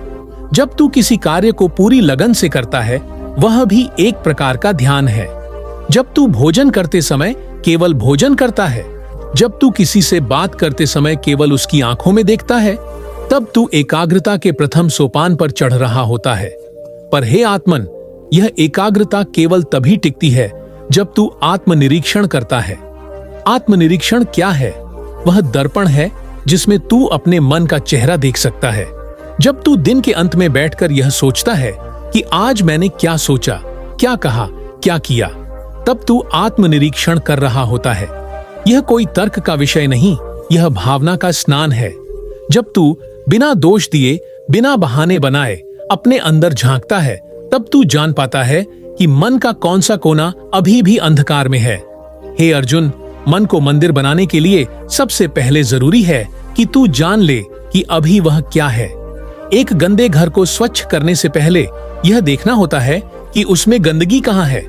जब तू किसी कार्य को पूरी लगन से करता है, वह भी एक प्रकार का ध्यान है। जब तू भोजन करते समय केवल भोजन करता है, जब तू किसी से बात करते समय केवल उसकी आंखों में देखता है, तब तू एकाग्रता के प्रथम सोपान पर चढ़ रहा होता है। पर हे आत्मन, यह एकाग्रता केवल तभी टिकती है जब तू आत्मनिरीक्षण करता है। आत्मनिरीक्षण क्या है? वह दर्पण है जिसमें तू अपने मन का चेहरा देख सकता है। जब तू दिन के अंत में बैठकर यह सोचता है कि आज मैंने क्या सोचा, क्या कहा, क्या किया, तब तू आत्मनिरीक्षण कर रहा होता है। यह कोई तर्क का विषय नहीं, यह भावना का स्नान है। जब तू बिना दोष दिए, बिना बहाने बनाए अपने अंदर झांकता है, तब तू जान पाता है कि मन का कौन सा कोना अभी भी अंधकार में है। हे अर्जुन, मन को मंदिर बनाने के लिए सबसे पहले जरूरी है कि तू जान ले कि अभी वह क्या है। एक गंदे घर को स्वच्छ करने से पहले यह देखना होता है कि उसमें गंदगी कहाँ है।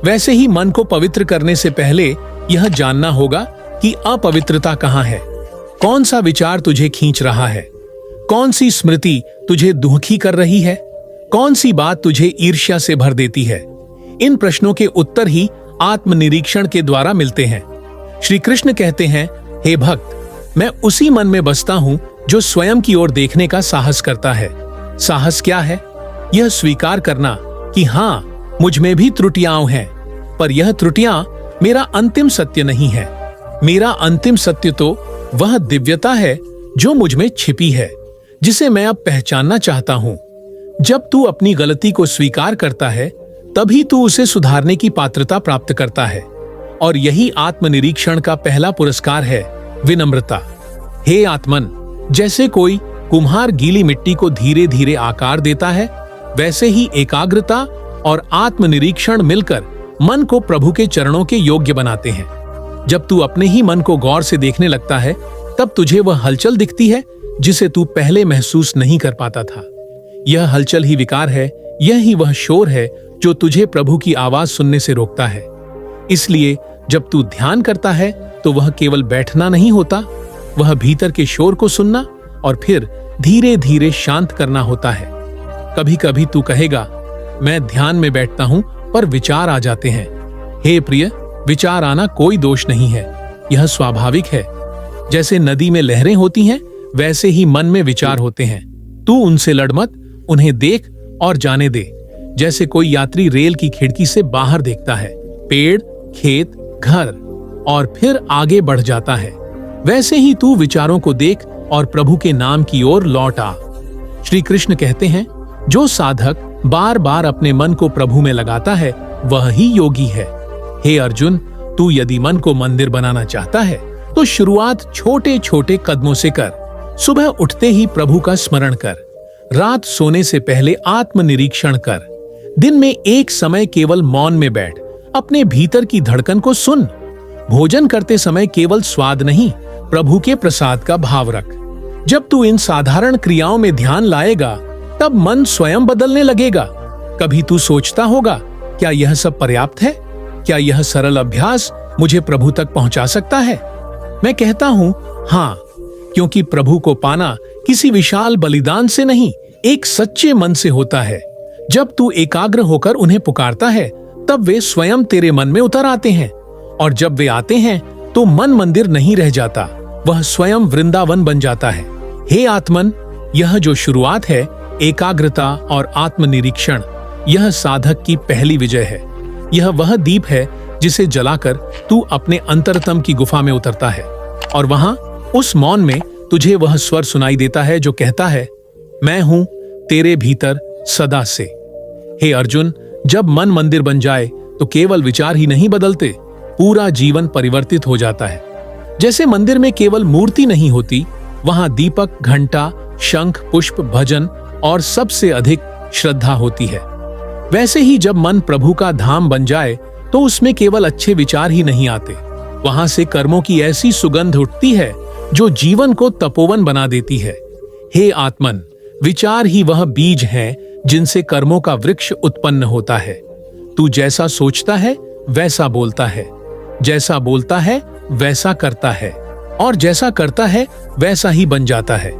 वैसे ही मन को पवित्र करने से पहले यह जानना होगा कि अपवित्रता कहाँ है। कौन सा विचार तुझे खींच रहा है, कौन सी स्मृति तुझे दुखी कर रही है, कौन सी बात तुझे ईर्ष्या से भर देती है। इन प्रश्नों के उत्तर ही आत्मनिरीक्षण के द्वारा मिलते हैं। श्री कृष्ण कहते हैं, हे भक्त, मैं उसी मन में बसता हूं जो स्वयं की ओर देखने का साहस करता है। साहस क्या है? यह स्वीकार करना कि हाँ, मुझ में भी त्रुटियां हैं, पर यह त्रुटियां मेरा अंतिम सत्य नहीं है। मेरा अंतिम सत्य तो वह दिव्यता है जो मुझ में छिपी है, जिसे मैं अब पहचानना चाहता हूं। जब तू अपनी गलती को स्वीकार करता है, तभी तू उसे सुधारने की पात्रता प्राप्त करता है। और यही आत्मनिरीक्षण का पहला पुरस्कार है, विनम्रता। हे आत्मन, जैसे कोई कुम्हार गीली मिट्टी को धीरे धीरे आकार देता है, वैसे ही एकाग्रता और आत्मनिरीक्षण मिलकर मन को प्रभु के चरणों के योग्य बनाते हैं। जब तू अपने ही मन को गौर से देखने लगता है, तब तुझे वह हलचल दिखती है जिसे तू पहले महसूस नहीं कर पाता था। यह हलचल ही विकार है, यह ही वह शोर है जो तुझे प्रभु की आवाज सुनने से रोकता है। इसलिए जब तू ध्यान करता है तो वह केवल बैठना नहीं होता, वह भीतर के शोर को सुनना और फिर धीरे धीरे शांत करना होता है। कभी कभी तू कहेगा, मैं ध्यान में बैठता हूं पर विचार आ जाते हैं। हे प्रिय, विचार आना कोई दोष नहीं है, यह स्वाभाविक है। जैसे नदी में लहरें होती हैं, वैसे ही मन में विचार होते हैं। तू उनसे लड़ मत, उन्हें देख और जाने दे। जैसे कोई यात्री रेल की खिड़की से बाहर देखता है, पेड़, खेत, घर और फिर आगे बढ़ जाता है, वैसे ही तू विचारों को देख और प्रभु के नाम की ओर लौट आ। श्री कृष्ण कहते हैं, जो साधक बार बार अपने मन को प्रभु में लगाता है, वह ही योगी है। हे अर्जुन, तू यदि मन को मंदिर बनाना चाहता है तो शुरुआत छोटे छोटे कदमों से कर। सुबह उठते ही प्रभु का स्मरण कर, रात सोने से पहले आत्मनिरीक्षण कर, दिन में एक समय केवल मौन में बैठ, अपने भीतर की धड़कन को सुन। भोजन करते समय केवल स्वाद नहीं, प्रभु के प्रसाद का भाव रख। जब तू इन साधारण क्रियाओं में ध्यान लाएगा, तब मन स्वयं बदलने लगेगा। कभी तू सोचता होगा, क्या यह सब पर्याप्त है? क्या यह सरल अभ्यास मुझे प्रभु तक पहुंचा सकता है? मैं कहता हूं, हाँ, क्योंकि प्रभु को पाना किसी विशाल बलिदान से नहीं, एक सच्चे मन से होता है। जब तू एकाग्र होकर उन्हें पुकारता है, तब वे स्वयं तेरे मन में उतर आते हैं। और जब वे आते हैं तो मन मंदिर नहीं रह जाता, वह स्वयं वृंदावन बन जाता है। हे आत्मन, यह जो शुरुआत है, एकाग्रता और आत्मनिरीक्षण, यह साधक की पहली विजय है। यह वह दीप है जिसे जलाकर तू अपने अंतरतम की गुफा में उतरता है, और वहां उस मौन में तुझे वह स्वर सुनाई देता है जो कहता है, मैं हूं तेरे भीतर सदा से। हे अर्जुन, जब मन मंदिर बन जाए तो केवल विचार ही नहीं बदलते, पूरा जीवन परिवर्तित हो जाता है। जैसे मंदिर में केवल मूर्ति नहीं होती, वहां दीपक, घंटा, शंख, पुष्प, भजन और सबसे अधिक श्रद्धा होती है। वैसे ही जब मन प्रभु का धाम बन जाए तो उसमें केवल अच्छे विचार ही नहीं आते, वहां से कर्मों की ऐसी सुगंध उठती है जो जीवन को तपोवन बना देती है। हे आत्मन, विचार ही वह बीज हैं जिनसे कर्मों का वृक्ष उत्पन्न होता है। तू जैसा सोचता है वैसा बोलता है, जैसा बोलता है वैसा करता है, और जैसा करता है वैसा ही बन जाता है।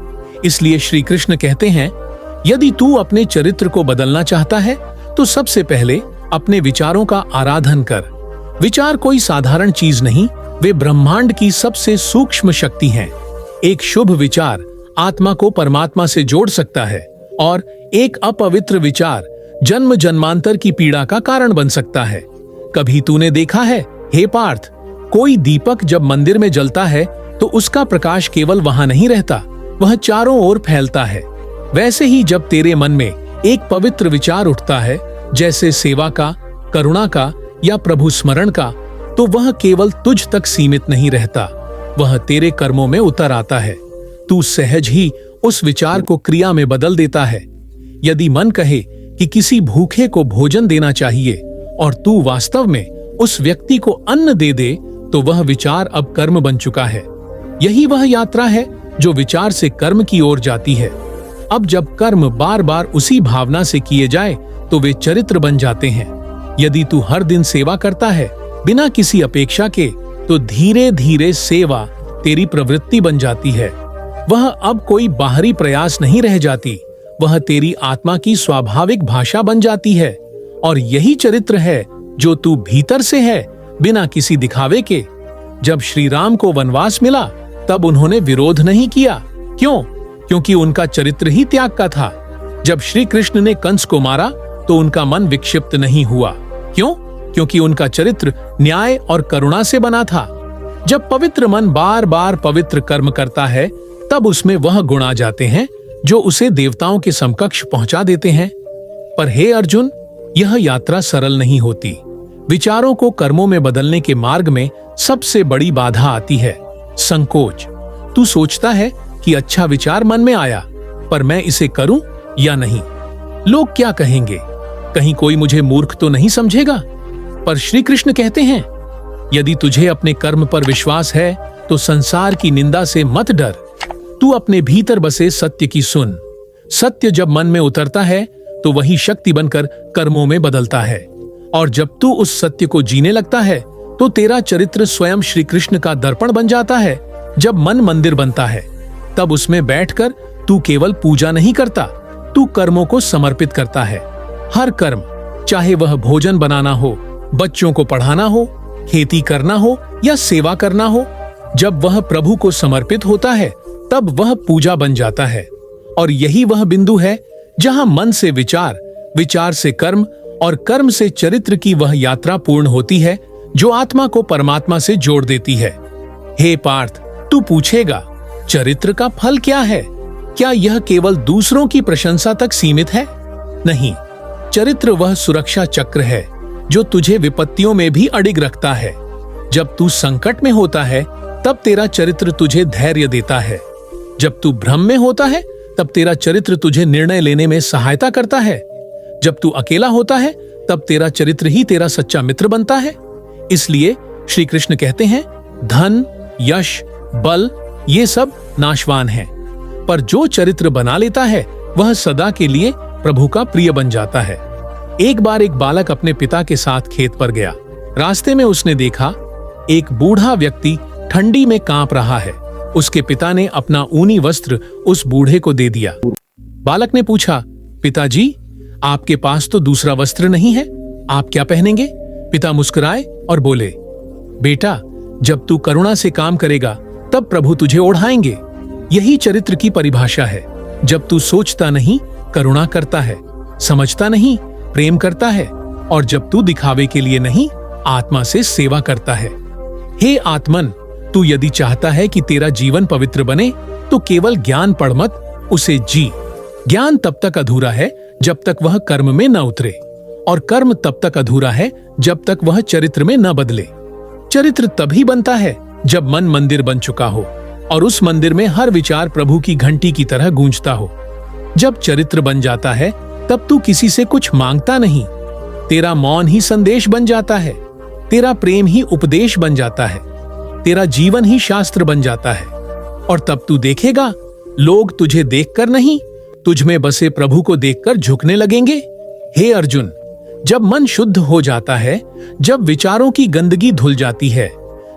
इसलिए श्री कृष्ण कहते हैं, यदि तू अपने चरित्र को बदलना चाहता है तो सबसे पहले अपने विचारों का आराधन कर। विचार कोई साधारण चीज नहीं, वे ब्रह्मांड की सबसे सूक्ष्म शक्ति हैं। एक शुभ विचार आत्मा को परमात्मा से जोड़ सकता है, और एक अपवित्र विचार जन्म जन्मांतर की पीड़ा का कारण बन सकता है। कभी तूने देखा है, हे पार्थ, कोई दीपक जब मंदिर में जलता है तो उसका प्रकाश केवल वहां नहीं रहता, वह चारों ओर फैलता है। वैसे ही जब तेरे मन में एक पवित्र विचार उठता है, जैसे सेवा का, करुणा का या प्रभु स्मरण का, तो वह केवल तुझ तक सीमित नहीं रहता, वह तेरे कर्मों में उतर आता है। तू सहज ही उस विचार को क्रिया में बदल देता है। यदि मन कहे कि किसी भूखे को भोजन देना चाहिए और तू वास्तव में उस व्यक्ति को अन्न दे दे, तो वह विचार अब कर्म बन चुका है। यही वह यात्रा है जो विचार से कर्म की ओर जाती है। अब जब कर्म बार बार उसी भावना से किए जाए तो वे चरित्र बन जाते हैं। यदि तू हर दिन सेवा करता है बिना किसी अपेक्षा के, तो धीरे धीरे सेवा तेरी प्रवृत्ति बन जाती है। वह अब कोई बाहरी प्रयास नहीं रह जाती, वह तेरी आत्मा की स्वाभाविक भाषा बन जाती है। और यही चरित्र है जो तू भीतर से है, बिना किसी दिखावे के। जब श्री राम को वनवास मिला तब उन्होंने विरोध नहीं किया। क्यों? क्योंकि उनका चरित्र ही त्याग का था। जब श्री कृष्ण ने कंस को मारा तो उनका मन विक्षिप्त नहीं हुआ। क्यों? क्योंकि उनका चरित्र न्याय और करुणा से बना था। जब पवित्र मन बार बार पवित्र कर्म करता है तब उसमें वह गुण आ जाते हैं जो उसे देवताओं के समकक्ष पहुंचा देते हैं। पर हे अर्जुन, यह यात्रा सरल नहीं होती। विचारों को कर्मों में बदलने के मार्ग में सबसे बड़ी बाधा आती है संकोच। तू सोचता है कि अच्छा विचार मन में आया, पर मैं इसे करूं या नहीं? लोग क्या कहेंगे? कहीं कोई मुझे मूर्ख तो नहीं समझेगा? पर श्री कृष्ण कहते हैं, यदि तुझे अपने कर्म पर विश्वास है तो संसार की निंदा से मत डर। तू अपने भीतर बसे सत्य की सुन। सत्य जब मन में उतरता है तो वही शक्ति बनकर कर्मों में बदलता है। और जब तू उस सत्य को जीने लगता है तो तेरा चरित्र स्वयं श्री कृष्ण का दर्पण बन जाता है। जब मन मंदिर बनता है तब उसमें बैठकर तू केवल पूजा नहीं करता, तू कर्मों को समर्पित करता है। हर कर्म, चाहे वह भोजन बनाना हो, बच्चों को पढ़ाना हो, खेती करना हो या सेवा करना हो, जब वह प्रभु को समर्पित होता है तब वह पूजा बन जाता है। और यही वह बिंदु है जहां मन से विचार, विचार से कर्म और कर्म से चरित्र की वह यात्रा पूर्ण होती है जो आत्मा को परमात्मा से जोड़ देती है। हे पार्थ, तू पूछेगा, चरित्र का फल क्या है? क्या यह केवल दूसरों की प्रशंसा तक सीमित है? नहीं, चरित्र वह सुरक्षा चक्र है जो तुझे विपत्तियों में भी अडिग रखता है। जब तू संकट में होता है तब तेरा चरित्र तुझे धैर्य देता है। जब तू भ्रम में होता है तब तेरा चरित्र तुझे निर्णय लेने में सहायता करता है। जब तू अकेला होता है तब तेरा चरित्र ही तेरा सच्चा मित्र बनता है। इसलिए श्री कृष्ण कहते हैं, धन, यश, बल ये सब नाशवान हैं, पर जो चरित्र बना लेता है वह सदा के लिए प्रभु का प्रिय बन जाता है। एक बार एक बालक अपने पिता के साथ खेत पर गया। रास्ते में उसने देखा एक बूढ़ा व्यक्ति ठंडी में कांप रहा है। उसके पिता ने अपना ऊनी वस्त्र उस बूढ़े को दे दिया। बालक ने पूछा, पिताजी, आपके पास तो दूसरा वस्त्र नहीं है, आप क्या पहनेंगे? पिता मुस्कुराए और बोले, बेटा, जब तू करुणा से काम करेगा तब प्रभु तुझे ओढ़ाएंगे। यही चरित्र की परिभाषा है। जब तू सोचता नहीं, करुणा करता है, समझता नहीं, प्रेम करता है, और जब तू दिखावे के लिए नहीं, आत्मा से सेवा करता है। हे आत्मन, तू यदि चाहता है कि तेरा जीवन पवित्र बने तो केवल ज्ञान पढ़ मत, उसे जी। ज्ञान तब तक अधूरा है जब तक वह कर्म में न उतरे, और कर्म तब तक अधूरा है जब तक वह चरित्र में न बदले। चरित्र तभी बनता है जब मन मंदिर बन चुका हो और उस मंदिर में हर विचार प्रभु की घंटी की तरह गूंजता हो। जब चरित्र बन जाता है तब तू किसी से कुछ मांगता नहीं, तेरा मौन ही संदेश बन जाता है, तेरा प्रेम ही उपदेश बन जाता है, तेरा जीवन ही शास्त्र बन जाता है। और तब तू देखेगा, लोग तुझे देखकर नहीं, तुझ में बसे प्रभु को देखकर झुकने लगेंगे। हे अर्जुन, जब मन शुद्ध हो जाता है, जब विचारों की गंदगी धुल जाती है,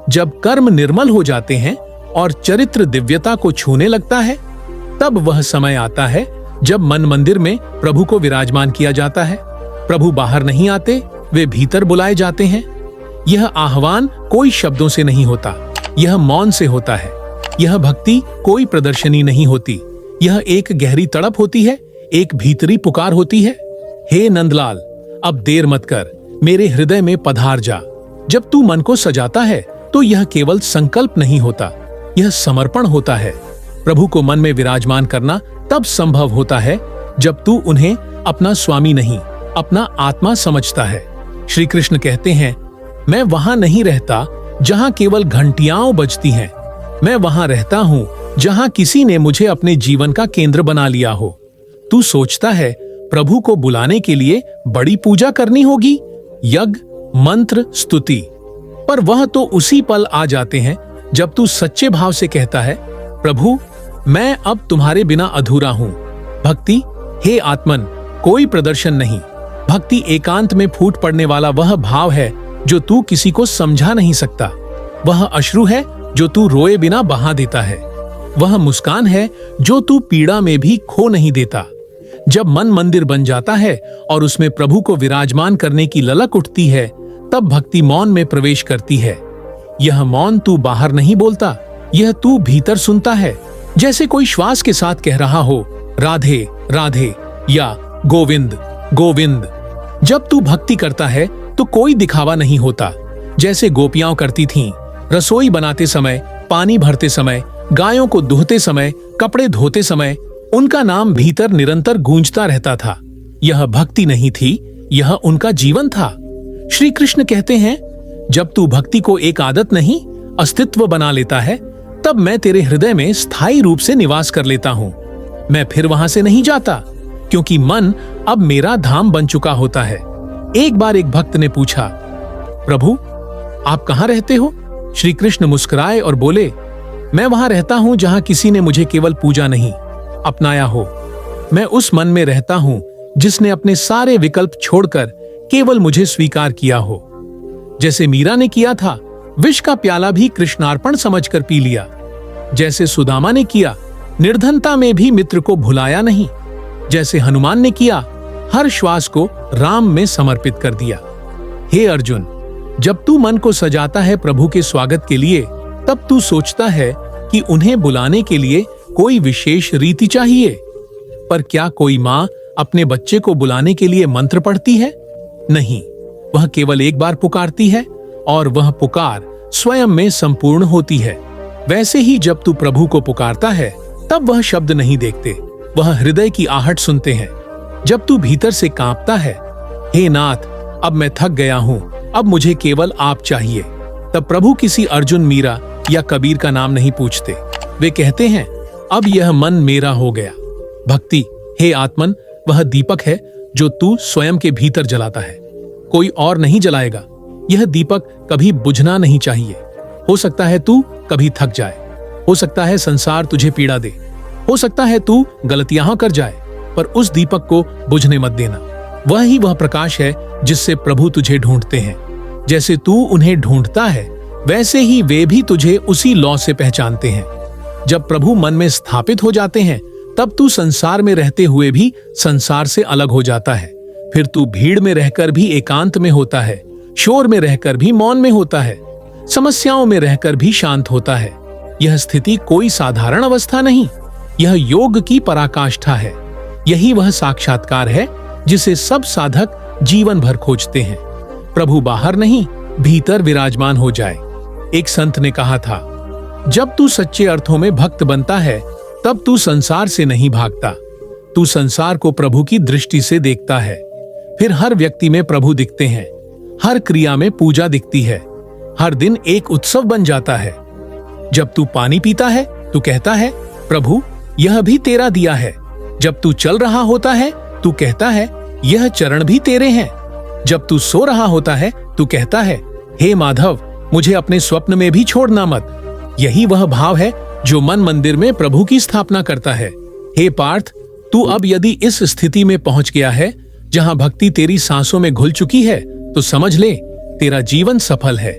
जब कर्म निर्मल हो जाते हैं और चरित्र दिव्यता को छूने लगता है, तब वह समय आता है जब मन मंदिर में प्रभु को विराजमान किया जाता है। प्रभु बाहर नहीं आते, वे भीतर बुलाए जाते हैं। यह आह्वान कोई शब्दों से नहीं होता, यह मौन से होता है। यह भक्ति कोई प्रदर्शनी नहीं होती, यह एक गहरी तड़प होती है, एक भीतरी पुकार होती है। हे नंदलाल, अब देर मत कर, मेरे हृदय में पधार जा। जब तू मन को सजाता है तो यह केवल संकल्प नहीं होता, यह समर्पण होता है। प्रभु को मन में विराजमान करना तब संभव होता है जब तू उन्हें अपना स्वामी नहीं, अपना आत्मा समझता है। श्री कृष्ण कहते हैं, मैं वहां नहीं रहता जहां केवल घंटियां बजती हैं। मैं वहां रहता हूं जहां किसी ने मुझे अपने जीवन का केंद्र बना लिया हो। तू सोचता है प्रभु को बुलाने के लिए बड़ी पूजा करनी होगी, यज्ञ, मंत्र, स्तुति, पर वह तो उसी पल आ जाते हैं जब तू सच्चे भाव से कहता है, प्रभु मैं अब तुम्हारे बिना अधूरा हूं। भक्ति, हे आत्मन, कोई प्रदर्शन नहीं। भक्ति एकांत में फूट पड़ने वाला वह भाव है जो तू किसी को समझा नहीं सकता। वह अश्रु है जो तू रोए बिना बहा देता है। वह मुस्कान है जो तू पीड़ा में भी खो नहीं देता। जब मन मंदिर बन जाता है और उसमें प्रभु को विराजमान करने की ललक उठती है, तब भक्ति मौन में प्रवेश करती है। यह मौन तू बाहर नहीं बोलता, यह तू भीतर सुनता है, जैसे कोई श्वास के साथ कह रहा हो, राधे राधे या गोविंद गोविंद। जब तू भक्ति करता है तो कोई दिखावा नहीं होता, जैसे गोपियां करती थीं, रसोई बनाते समय, पानी भरते समय, गायों को दुहते समय, कपड़े धोते समय उनका नाम भीतर निरंतर गूंजता रहता था। यह भक्ति नहीं थी, यह उनका जीवन था। श्री कृष्ण कहते हैं, जब तू भक्ति को एक आदत नहीं अस्तित्व बना लेता है, तब मैं तेरे हृदय में स्थायी रूप से निवास कर लेता हूं। मैं फिर वहां से नहीं जाता, क्योंकि मन अब मेरा धाम बन चुका होता है। एक बार एक भक्त ने पूछा, प्रभु आप कहां रहते हो? श्री कृष्ण मुस्कुराए और बोले, मैं वहां रहता हूं जहां किसी ने मुझे केवल पूजा नहीं, अपनाया हो। मैं उस मन में रहता हूं जिसने अपने सारे विकल्प छोड़कर केवल मुझे स्वीकार किया हो। जैसे मीरा ने किया था, विष का प्याला भी कृष्णार्पण समझकर पी लिया। जैसे सुदामा ने किया, निर्धनता में भी मित्र को भुलाया नहीं। जैसे हनुमान ने किया, हर श्वास को राम में समर्पित कर दिया। हे अर्जुन, जब तू मन को सजाता है प्रभु के स्वागत के लिए, तब तू सोचता है कि उन्हें बुलाने के लिए कोई विशेष रीति चाहिए। पर क्या कोई मां अपने बच्चे को बुलाने के लिए मंत्र पढ़ती है? नहीं, वह केवल एक बार पुकारती है और वह पुकार स्वयं में संपूर्ण होती है। वैसे ही जब तू प्रभु को पुकारता है, तब वह शब्द नहीं देखते, वह हृदय की आहट सुनते हैं। जब तू भीतर से कांपता है, हे नाथ अब मैं थक गया हूं, अब मुझे केवल आप चाहिए, तब प्रभु किसी अर्जुन, मीरा या कबीर का नाम नहीं पूछते। वे कहते हैं, अब यह मन मेरा हो गया। भक्ति, हे आत्मन, वह दीपक है जो तू स्वयं के भीतर जलाता है, कोई और नहीं जलाएगा। यह दीपक कभी बुझना नहीं चाहिए। हो सकता है तू कभी थक जाए, हो सकता है संसार तुझे पीड़ा दे, हो सकता है तू गलतियां कर जाए, पर उस दीपक को बुझने मत देना। वह ही वह प्रकाश है जिससे प्रभु तुझे ढूंढते हैं। जैसे तू उन्हें ढूंढता है, वैसे ही वे भी तुझे उसी लौ से पहचानते हैं। जब प्रभु मन में स्थापित हो जाते हैं, तब तू संसार में रहते हुए भी संसार से अलग हो जाता है। फिर तू भीड़ में रहकर भी एकांत में होता है, शोर में रहकर भी मौन में होता है, समस्याओं में रहकर भी शांत होता है। यह स्थिति कोई साधारण अवस्था नहीं, यह योग की पराकाष्ठा है। यही वह साक्षात्कार है जिसे सब साधक जीवन भर खोजते हैं। प्रभु बाहर नहीं, भीतर विराजमान हो जाए। एक संत ने कहा था, जब तू सच्चे अर्थों में भक्त बनता है, तब तू संसार से नहीं भागता, तू संसार को प्रभु की दृष्टि से देखता है। फिर हर व्यक्ति में प्रभु दिखते हैं, हर क्रिया में पूजा दिखती है, हर दिन एक उत्सव बन जाता है। जब तू पानी पीता है, तू कहता है, प्रभु यह भी तेरा दिया है। जब तू चल रहा होता है, तू कहता है, यह चरण भी तेरे हैं। जब तू सो रहा होता है, तू कहता है, हे माधव मुझे अपने स्वप्न में भी छोड़ना मत। यही वह भाव है जो मन मंदिर में प्रभु की स्थापना करता है। हे पार्थ, तू अब यदि इस स्थिति में पहुंच गया है जहां भक्ति तेरी सांसों में घुल चुकी है, तो समझ ले तेरा जीवन सफल है।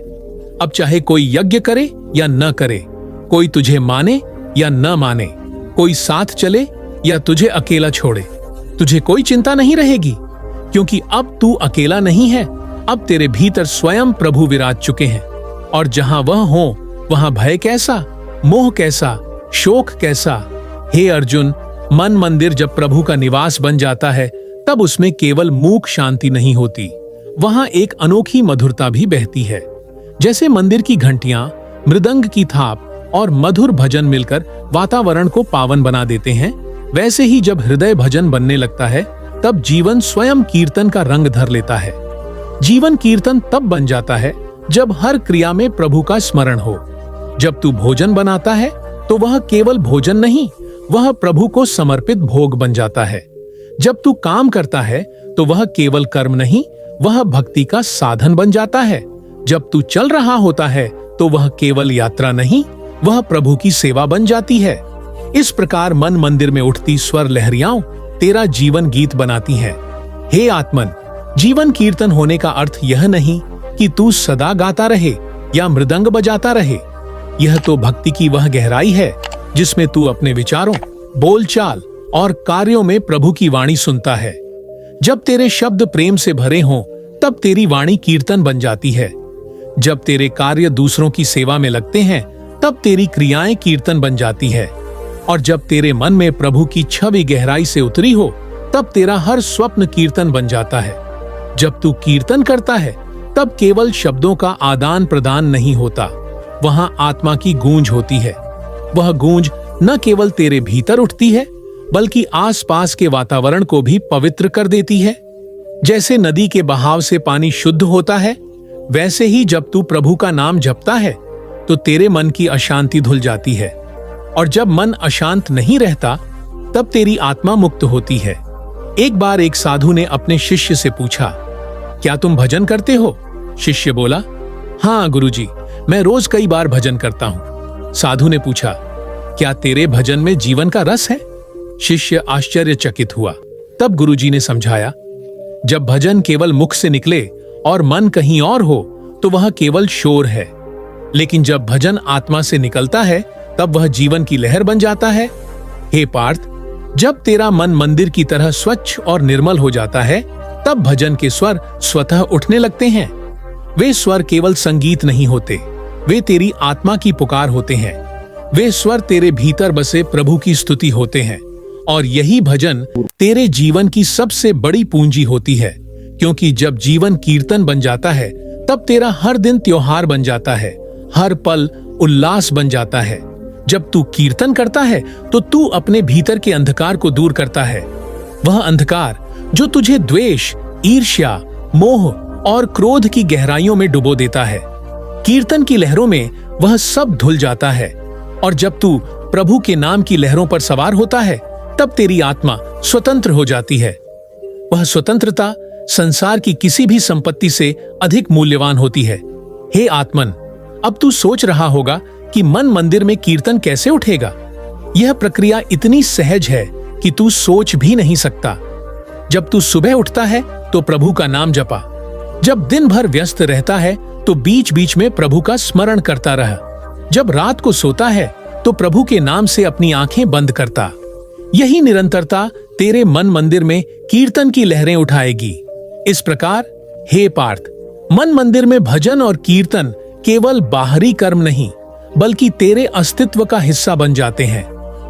अब चाहे कोई यज्ञ करे या न करे, कोई तुझे माने या न माने, कोई साथ चले या तुझे अकेला छोड़े, तुझे कोई चिंता नहीं रहेगी, क्योंकि अब तू अकेला नहीं है। अब तेरे भीतर स्वयं प्रभु विराज चुके हैं, और जहां वह हो वहां भय कैसा, मोह कैसा, शोक कैसा। हे अर्जुन, मन मंदिर जब प्रभु का निवास बन जाता है, तब उसमें केवल मूक शांति नहीं होती, वहां एक अनोखी मधुरता भी बहती है। जैसे मंदिर की घंटियां, मृदंग की थाप और मधुर भजन मिलकर वातावरण को पावन बना देते हैं, वैसे ही जब हृदय भजन बनने लगता है, तब जीवन स्वयं कीर्तन का रंग धर लेता है। जीवन कीर्तन तब बन जाता है जब हर क्रिया में प्रभु का स्मरण हो। जब तू भोजन बनाता है तो वह केवल भोजन नहीं, वह प्रभु को समर्पित भोग बन जाता है। जब तू काम करता है तो वह केवल कर्म नहीं, वह भक्ति का साधन बन जाता है। जब तू चल रहा होता है तो वह केवल यात्रा नहीं, वह प्रभु की सेवा बन जाती है। इस प्रकार मन मंदिर में उठती स्वर लहरियां तेरा जीवन गीत बनाती हैं। हे आत्मन, जीवन कीर्तन होने का अर्थ यह नहीं कि तू सदा गाता रहे या मृदंग बजाता रहे। यह तो भक्ति की वह गहराई है जिसमें तू अपने विचारों, बोलचाल और कार्यों में प्रभु की वाणी सुनता है। जब तेरे शब्द प्रेम से भरे हों तब तेरी वाणी कीर्तन बन जाती है। जब तेरे कार्य दूसरों की सेवा में लगते हैं तब तेरी क्रियाएं कीर्तन बन जाती है। और जब तेरे मन में प्रभु की छवि गहराई से उतरी हो तब तेरा हर स्वप्न कीर्तन बन जाता है। जब तू कीर्तन करता है तब केवल शब्दों का आदान प्रदान नहीं होता, वहां आत्मा की गूंज होती है। वह गूंज न केवल तेरे भीतर उठती है बल्कि आसपास के वातावरण को भी पवित्र कर देती है। जैसे नदी के बहाव से पानी शुद्ध होता है, वैसे ही जब तू प्रभु का नाम जपता है तो तेरे मन की अशांति धुल जाती है। और जब मन अशांत नहीं रहता तब तेरी आत्मा मुक्त होती है। एक बार एक साधु ने अपने शिष्य से पूछा, क्या तुम भजन करते हो? शिष्य बोला, हाँ गुरुजी, मैं रोज कई बार भजन करता हूं। साधु ने पूछा, क्या तेरे भजन में जीवन का रस है? शिष्य आश्चर्यचकित हुआ। तब गुरुजी ने समझाया, जब भजन केवल मुख से निकले और मन कहीं और हो तो वह केवल शोर है, लेकिन जब भजन आत्मा से निकलता है तब वह जीवन की लहर बन जाता है। हे पार्थ, जब तेरा मन मंदिर की तरह स्वच्छ और निर्मल हो जाता है तब भजन के स्वर स्वतः उठने लगते हैं। वे स्वर केवल संगीत नहीं होते, वे तेरी आत्मा की पुकार होते हैं। वे स्वर तेरे भीतर बसे प्रभु की स्तुति होते हैं। और यही भजन तेरे जीवन की सबसे बड़ी पूंजी होती है, क्योंकि जब जीवन कीर्तन बन जाता है तब तेरा हर दिन त्योहार बन जाता है, हर पल उल्लास बन जाता है। जब तू कीर्तन करता है तो तू अपने भीतर के अंधकार को दूर करता है। वह अंधकार जो तुझे द्वेष, ईर्ष्या, मोह और क्रोध की गहराइयों में डुबो देता है, कीर्तन की लहरों में वह सब धुल जाता है। और जब तू प्रभु के नाम की लहरों पर सवार होता है तब तेरी आत्मा स्वतंत्र हो जाती है। वह स्वतंत्रता संसार की किसी भी संपत्ति से अधिक मूल्यवान होती है। हे आत्मन, अब तू सोच रहा होगा कि मन मंदिर में कीर्तन कैसे उठेगा। यह प्रक्रिया इतनी सहज है कि तू सोच भी नहीं सकता। जब तू सुबह उठता है तो प्रभु का नाम जपा। जब दिन भर व्यस्त रहता है तो बीच बीच में प्रभु का स्मरण करता रहा। जब रात को सोता है तो प्रभु के नाम से अपनी आंखें बंद करता। यही निरंतरता तेरे मन मंदिर में कीर्तन की लहरें उठाएगी। इस प्रकार हे पार्थ, मन मंदिर में भजन और कीर्तन केवल बाहरी कर्म नहीं बल्कि तेरे अस्तित्व का हिस्सा बन जाते हैं।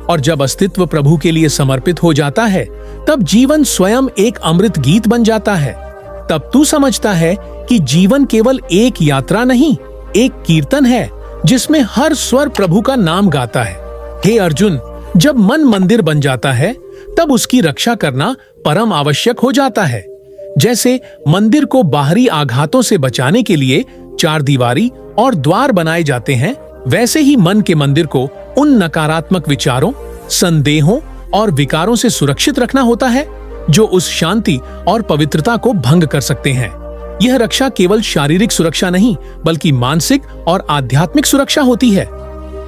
और जब अस्तित्व प्रभु के लिए समर्पित हो जाता है तब जीवन स्वयं एक अमृत गीत बन जाता है। तब तू समझता है कि जीवन केवल एक यात्रा नहीं, एक कीर्तन है जिसमें हर स्वर प्रभु का नाम गाता है। हे अर्जुन, जब मन मंदिर बन जाता है तब उसकी रक्षा करना परम आवश्यक हो जाता है। जैसे मंदिर को बाहरी आघातों से बचाने के लिए चारदीवारी और द्वार बनाए जाते हैं, वैसे ही मन के मंदिर को उन नकारात्मक विचारों, संदेहों और विकारों से सुरक्षित रखना होता है जो उस शांति और पवित्रता को भंग कर सकते हैं। यह रक्षा केवल शारीरिक सुरक्षा नहीं बल्कि मानसिक और आध्यात्मिक सुरक्षा होती है।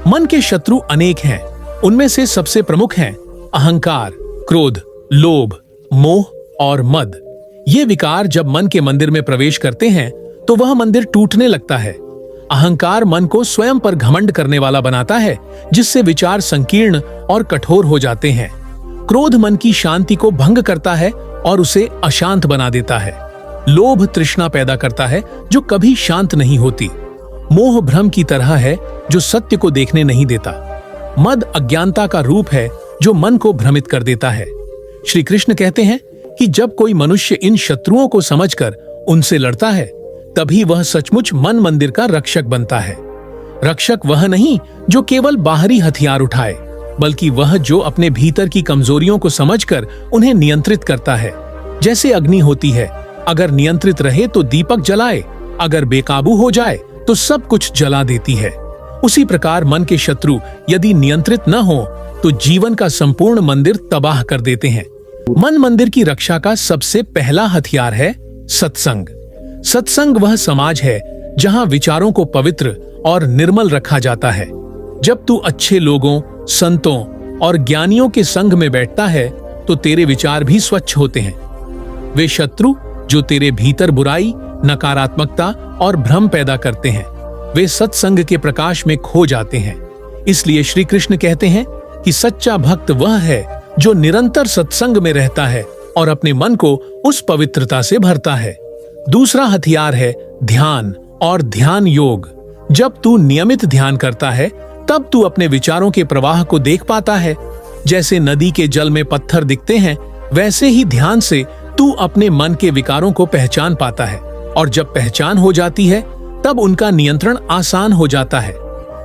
मन के शत्रु अनेक हैं। उनमें से सबसे प्रमुख हैं अहंकार, क्रोध, लोभ, मोह और मद। ये विकार जब मन के मंदिर में प्रवेश करते हैं तो वह मंदिर टूटने लगता है। अहंकार मन को स्वयं पर घमंड करने वाला बनाता है, जिससे विचार संकीर्ण और कठोर हो जाते हैं। क्रोध मन की शांति को भंग करता है और उसे अशांत बना देता है। लोभ तृष्णा पैदा करता है जो कभी शांत नहीं होती। मोह भ्रम की तरह है जो सत्य को देखने नहीं देता। मद अज्ञानता का रूप है जो मन को भ्रमित कर देता है। श्री कृष्ण कहते हैं कि जब कोई मनुष्य इन शत्रुओं को समझकर उनसे लड़ता है तभी वह सचमुच मन मंदिर का रक्षक बनता है। रक्षक वह नहीं जो केवल बाहरी हथियार उठाए, बल्कि वह जो अपने भीतर की कमजोरियों को समझकर उन्हें नियंत्रित करता है। जैसे अग्नि होती है, अगर नियंत्रित रहे तो दीपक जलाए, अगर बेकाबू हो जाए तो सब कुछ जला देती है। उसी प्रकार मन के शत्रु यदि नियंत्रित न हो तो जीवन का संपूर्ण मंदिर तबाह कर देते हैं। मन मंदिर की रक्षा का सबसे पहला हथियार है सत्संग। सत्संग वह समाज है जहां विचारों को पवित्र और निर्मल रखा जाता है। जब तू अच्छे लोगों, संतों और ज्ञानियों के संग में बैठता है तो तेरे विचार भी स्वच्छ होते हैं। वे शत्रु जो तेरे भीतर बुराई, नकारात्मकता और भ्रम पैदा करते हैं, वे सत्संग के प्रकाश में खो जाते हैं। इसलिए श्री कृष्ण कहते हैं कि सच्चा भक्त वह है जो निरंतर सत्संग में रहता है और अपने मन को उस पवित्रता से भरता है। दूसरा हथियार है ध्यान और ध्यान योग। जब तू नियमित ध्यान करता है तब तू अपने विचारों के प्रवाह को देख पाता है। जैसे नदी के जल में पत्थर दिखते हैं, वैसे ही ध्यान से तू अपने मन के विकारों को पहचान पाता है, और जब पहचान हो जाती है तब उनका नियंत्रण आसान हो जाता है।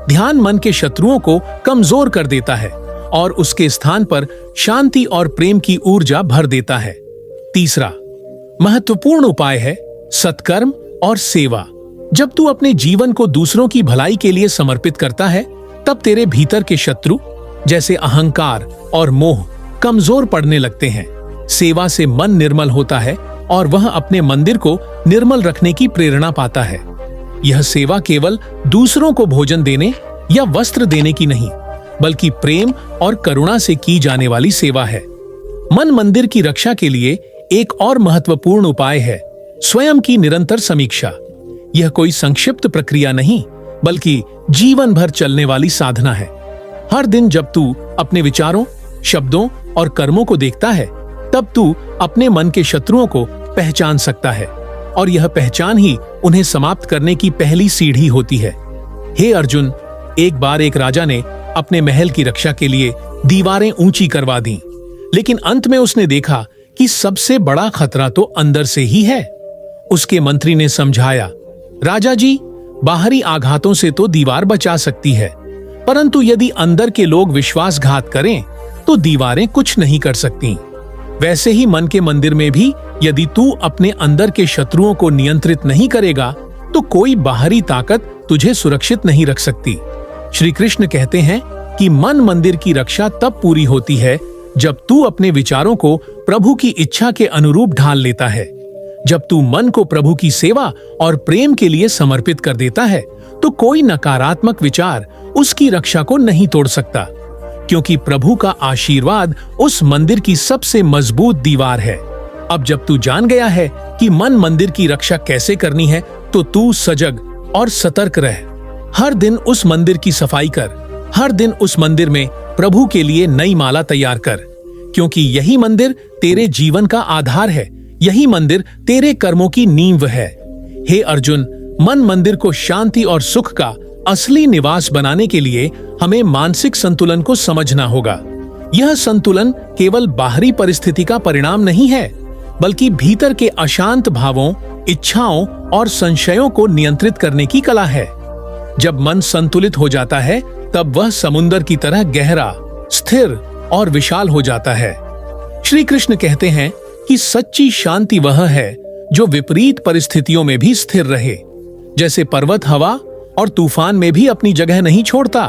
ध्यान मन के शत्रुओं को कमजोर कर देता है और उसके स्थान पर शांति और प्रेम की ऊर्जा भर देता है। तीसरा महत्वपूर्ण उपाय है सत्कर्म और सेवा। जब तू अपने जीवन को दूसरों की भलाई के लिए समर्पित करता है तब तेरे भीतर के शत्रु जैसे अहंकार और मोह कमजोर पड़ने लगते हैं। सेवा से मन निर्मल होता है और वह अपने मंदिर को निर्मल रखने की प्रेरणा पाता है। यह सेवा केवल दूसरों को भोजन देने या वस्त्र देने की नहीं, बल्कि प्रेम और करुणा से की जाने वाली सेवा है। मन मंदिर की रक्षा के लिए एक और महत्वपूर्ण उपाय है स्वयं की निरंतर समीक्षा। यह कोई संक्षिप्त प्रक्रिया नहीं, बल्कि जीवन भर चलने वाली साधना है। हर दिन जब तू अपने विचारों, शब्दों और कर्मों को देखता है तब तू अपने मन के शत्रुओं को पहचान सकता है, और यह पहचान ही उन्हें समाप्त करने की पहली सीढ़ी होती है। हे अर्जुन, एक बार एक राजा ने अपने महल की रक्षा के लिए दीवारें ऊंची करवा दी, लेकिन अंत में उसने देखा कि सबसे बड़ा खतरा तो अंदर से ही है। उसके मंत्री ने समझाया, राजा जी, बाहरी आघातों से तो दीवार बचा सकती है, परंतु यदि अंदर के लोग विश्वासघात करें तो दीवारें कुछ नहीं कर सकती। वैसे ही मन के मंदिर में भी यदि तू अपने अंदर के शत्रुओं को नियंत्रित नहीं करेगा तो कोई बाहरी ताकत तुझे सुरक्षित नहीं रख सकती। श्री कृष्ण कहते हैं कि मन मंदिर की रक्षा तब पूरी होती है जब तू अपने विचारों को प्रभु की इच्छा के अनुरूप ढाल लेता है। जब तू मन को प्रभु की सेवा और प्रेम के लिए समर्पित कर देता है तो कोई नकारात्मक विचार उसकी रक्षा को नहीं तोड़ सकता, क्योंकि प्रभु का आशीर्वाद उस मंदिर की सबसे मजबूत दीवार है। अब जब तू जान गया है कि मन मंदिर की रक्षा कैसे करनी है तो तू सजग और सतर्क रह। हर दिन उस मंदिर की सफाई कर, हर दिन उस मंदिर में प्रभु के लिए नई माला तैयार कर, क्योंकि यही मंदिर तेरे जीवन का आधार है, यही मंदिर तेरे कर्मों की नींव है। हे अर्जुन, मन मंदिर को शांति और सुख का असली निवास बनाने के लिए हमें मानसिक संतुलन को समझना होगा। यह संतुलन केवल बाहरी परिस्थिति का परिणाम नहीं है, बल्कि भीतर के अशांत भावों, इच्छाओं और संशयों को नियंत्रित करने की कला है। जब मन संतुलित हो जाता है तब वह समुद्र की तरह गहरा, स्थिर और विशाल हो जाता है। श्री कृष्ण कहते हैं कि सच्ची शांति वह है जो विपरीत परिस्थितियों में भी स्थिर रहे। जैसे पर्वत हवा और तूफान में भी अपनी जगह नहीं छोड़ता,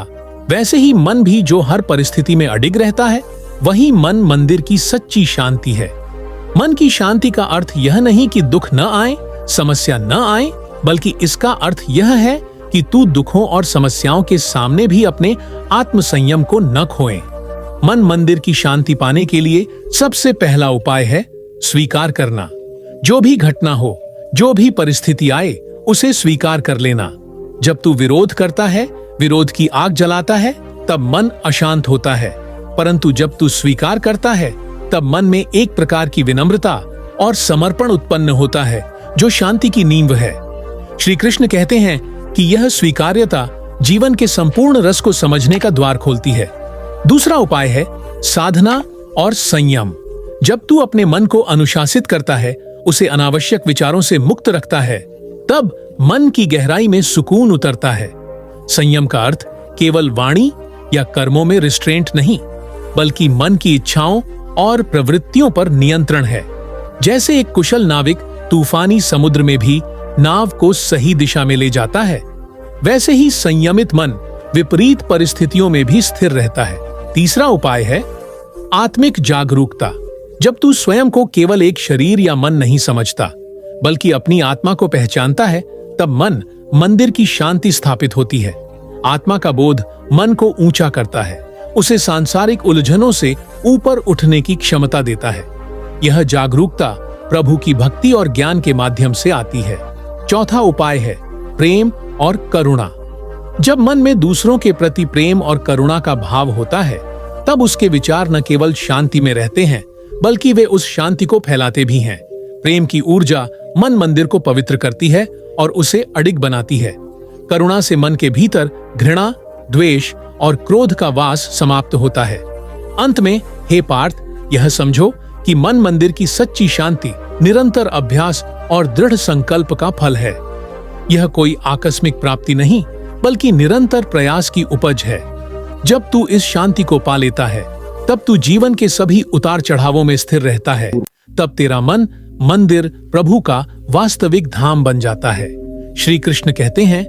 वैसे ही मन भी जो हर परिस्थिति में अडिग रहता है, वही मन मंदिर की सच्ची शांति है। मन की शांति का अर्थ यह नहीं कि दुख न आए, समस्या न आए, बल्कि इसका अर्थ यह है कि तू दुखों और समस्याओं के सामने भी अपने आत्मसंयम को न खोए। मन मंदिर की शांति पाने के लिए सबसे पहला उपाय है स्वीकार करना। जो भी घटना हो, जो भी परिस्थिति आए, उसे स्वीकार कर लेना। जब तू विरोध करता है, विरोध की आग जलाता है, तब मन अशांत होता है, परंतु जब तू स्वीकार करता है तब मन में एक प्रकार की विनम्रता और समर्पण उत्पन्न होता है जो शांति की नींव है। श्री कृष्ण कहते हैं कि यह स्वीकार्यता जीवन के संपूर्ण रस को समझने का द्वार खोलती है। दूसरा उपाय है साधना और संयम। जब तू अपने मन को अनुशासित करता है, उसे अनावश्यक विचारों से मुक्त रखता है, तब मन की गहराई में सुकून उतरता है। संयम का अर्थ केवल वाणी या कर्मों में रिस्ट्रेंट नहीं, बल्कि मन की इच्छाओं और प्रवृत्तियों पर नियंत्रण है। जैसे एक कुशल नाविक तूफानी समुद्र में भी नाव को सही दिशा में ले जाता है, वैसे ही संयमित मन विपरीत परिस्थितियों में भी स्थिर रहता है। तीसरा उपाय है आत्मिक जागरूकता। जब तू स्वयं को केवल एक शरीर या मन नहीं समझता, बल्कि अपनी आत्मा को पहचानता है, तब मन मंदिर की शांति स्थापित होती है। आत्मा का बोध मन को ऊंचा करता है, उसे सांसारिक उलझनों से ऊपर उठने की क्षमता देता है। यह जागरूकता प्रभु की भक्ति और ज्ञान के माध्यम से आती है। चौथा उपाय है प्रेम और करुणा। जब मन में दूसरों के प्रति प्रेम और करुणा का भाव होता है, तब उसके विचार न केवल शांति में रहते हैं, बल्कि वे उस शांति को फैलाते भी हैं। प्रेम की ऊर्जा मन मंदिर को पवित्र करती है और उसे अडिग बनाती है। करुणा से मन के भीतर घृणा, द्वेष और क्रोध का वास समाप्त होता है। अंत में हे पार्थ, यह समझो कि मन मंदिर की सच्ची शांति निरंतर अभ्यास और दृढ़ संकल्प का फल है। यह कोई आकस्मिक प्राप्ति नहीं, बल्कि निरंतर प्रयास की उपज है। जब तू इस शांति को पा लेता है, तब तू जीवन के सभी उतार चढ़ावों में स्थिर रहता है। तब तेरा मन मंदिर प्रभु का वास्तविक धाम बन जाता है। श्री कृष्ण कहते हैं,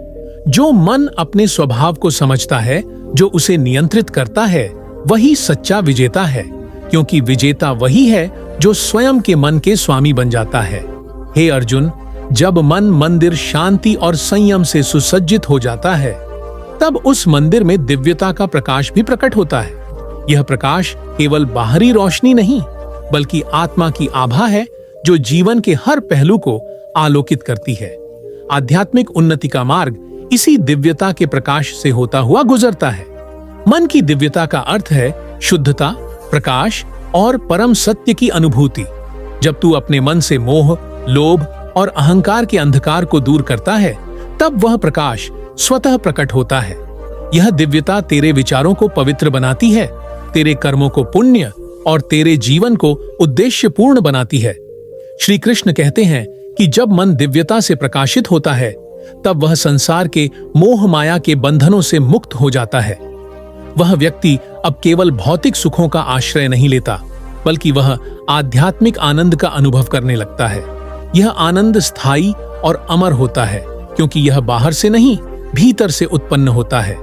जो मन अपने स्वभाव को समझता है, जो उसे नियंत्रित करता है, वही सच्चा विजेता है, क्योंकि विजेता वही है जो स्वयं के मन के स्वामी बन जाता है। हे अर्जुन, जब मन मंदिर शांति और संयम से सुसज्जित हो जाता है, तब उस मंदिर में दिव्यता का प्रकाश भी प्रकट होता है। यह प्रकाश केवल बाहरी रोशनी नहीं, बल्कि आत्मा की आभा है, जो जीवन के हर पहलू को आलोकित करती है। आध्यात्मिक उन्नति का मार्ग इसी दिव्यता के प्रकाश से होता हुआ गुजरता है। मन की दिव्यता का अर्थ है शुद्धता, प्रकाश और परम सत्य की अनुभूति। जब तू अपने मन से मोह, लोभ और अहंकार के अंधकार को दूर करता है, तब वह प्रकाश स्वतः प्रकट होता है। यह दिव्यता तेरे विचारों को पवित्र बनाती है, तेरे कर्मों को पुण्य और तेरे जीवन को उद्देश्यपूर्ण बनाती है। श्री कृष्ण कहते हैं कि जब मन दिव्यता से प्रकाशित होता है, तब वह संसार के मोह माया के बंधनों से मुक्त हो जाता है। वह व्यक्ति अब केवल भौतिक सुखों का आश्रय नहीं लेता, बल्कि वह आध्यात्मिक आनंद का अनुभव करने लगता है। यह आनंद स्थायी और अमर होता है, क्योंकि यह बाहर से नहीं, भीतर से उत्पन्न होता है।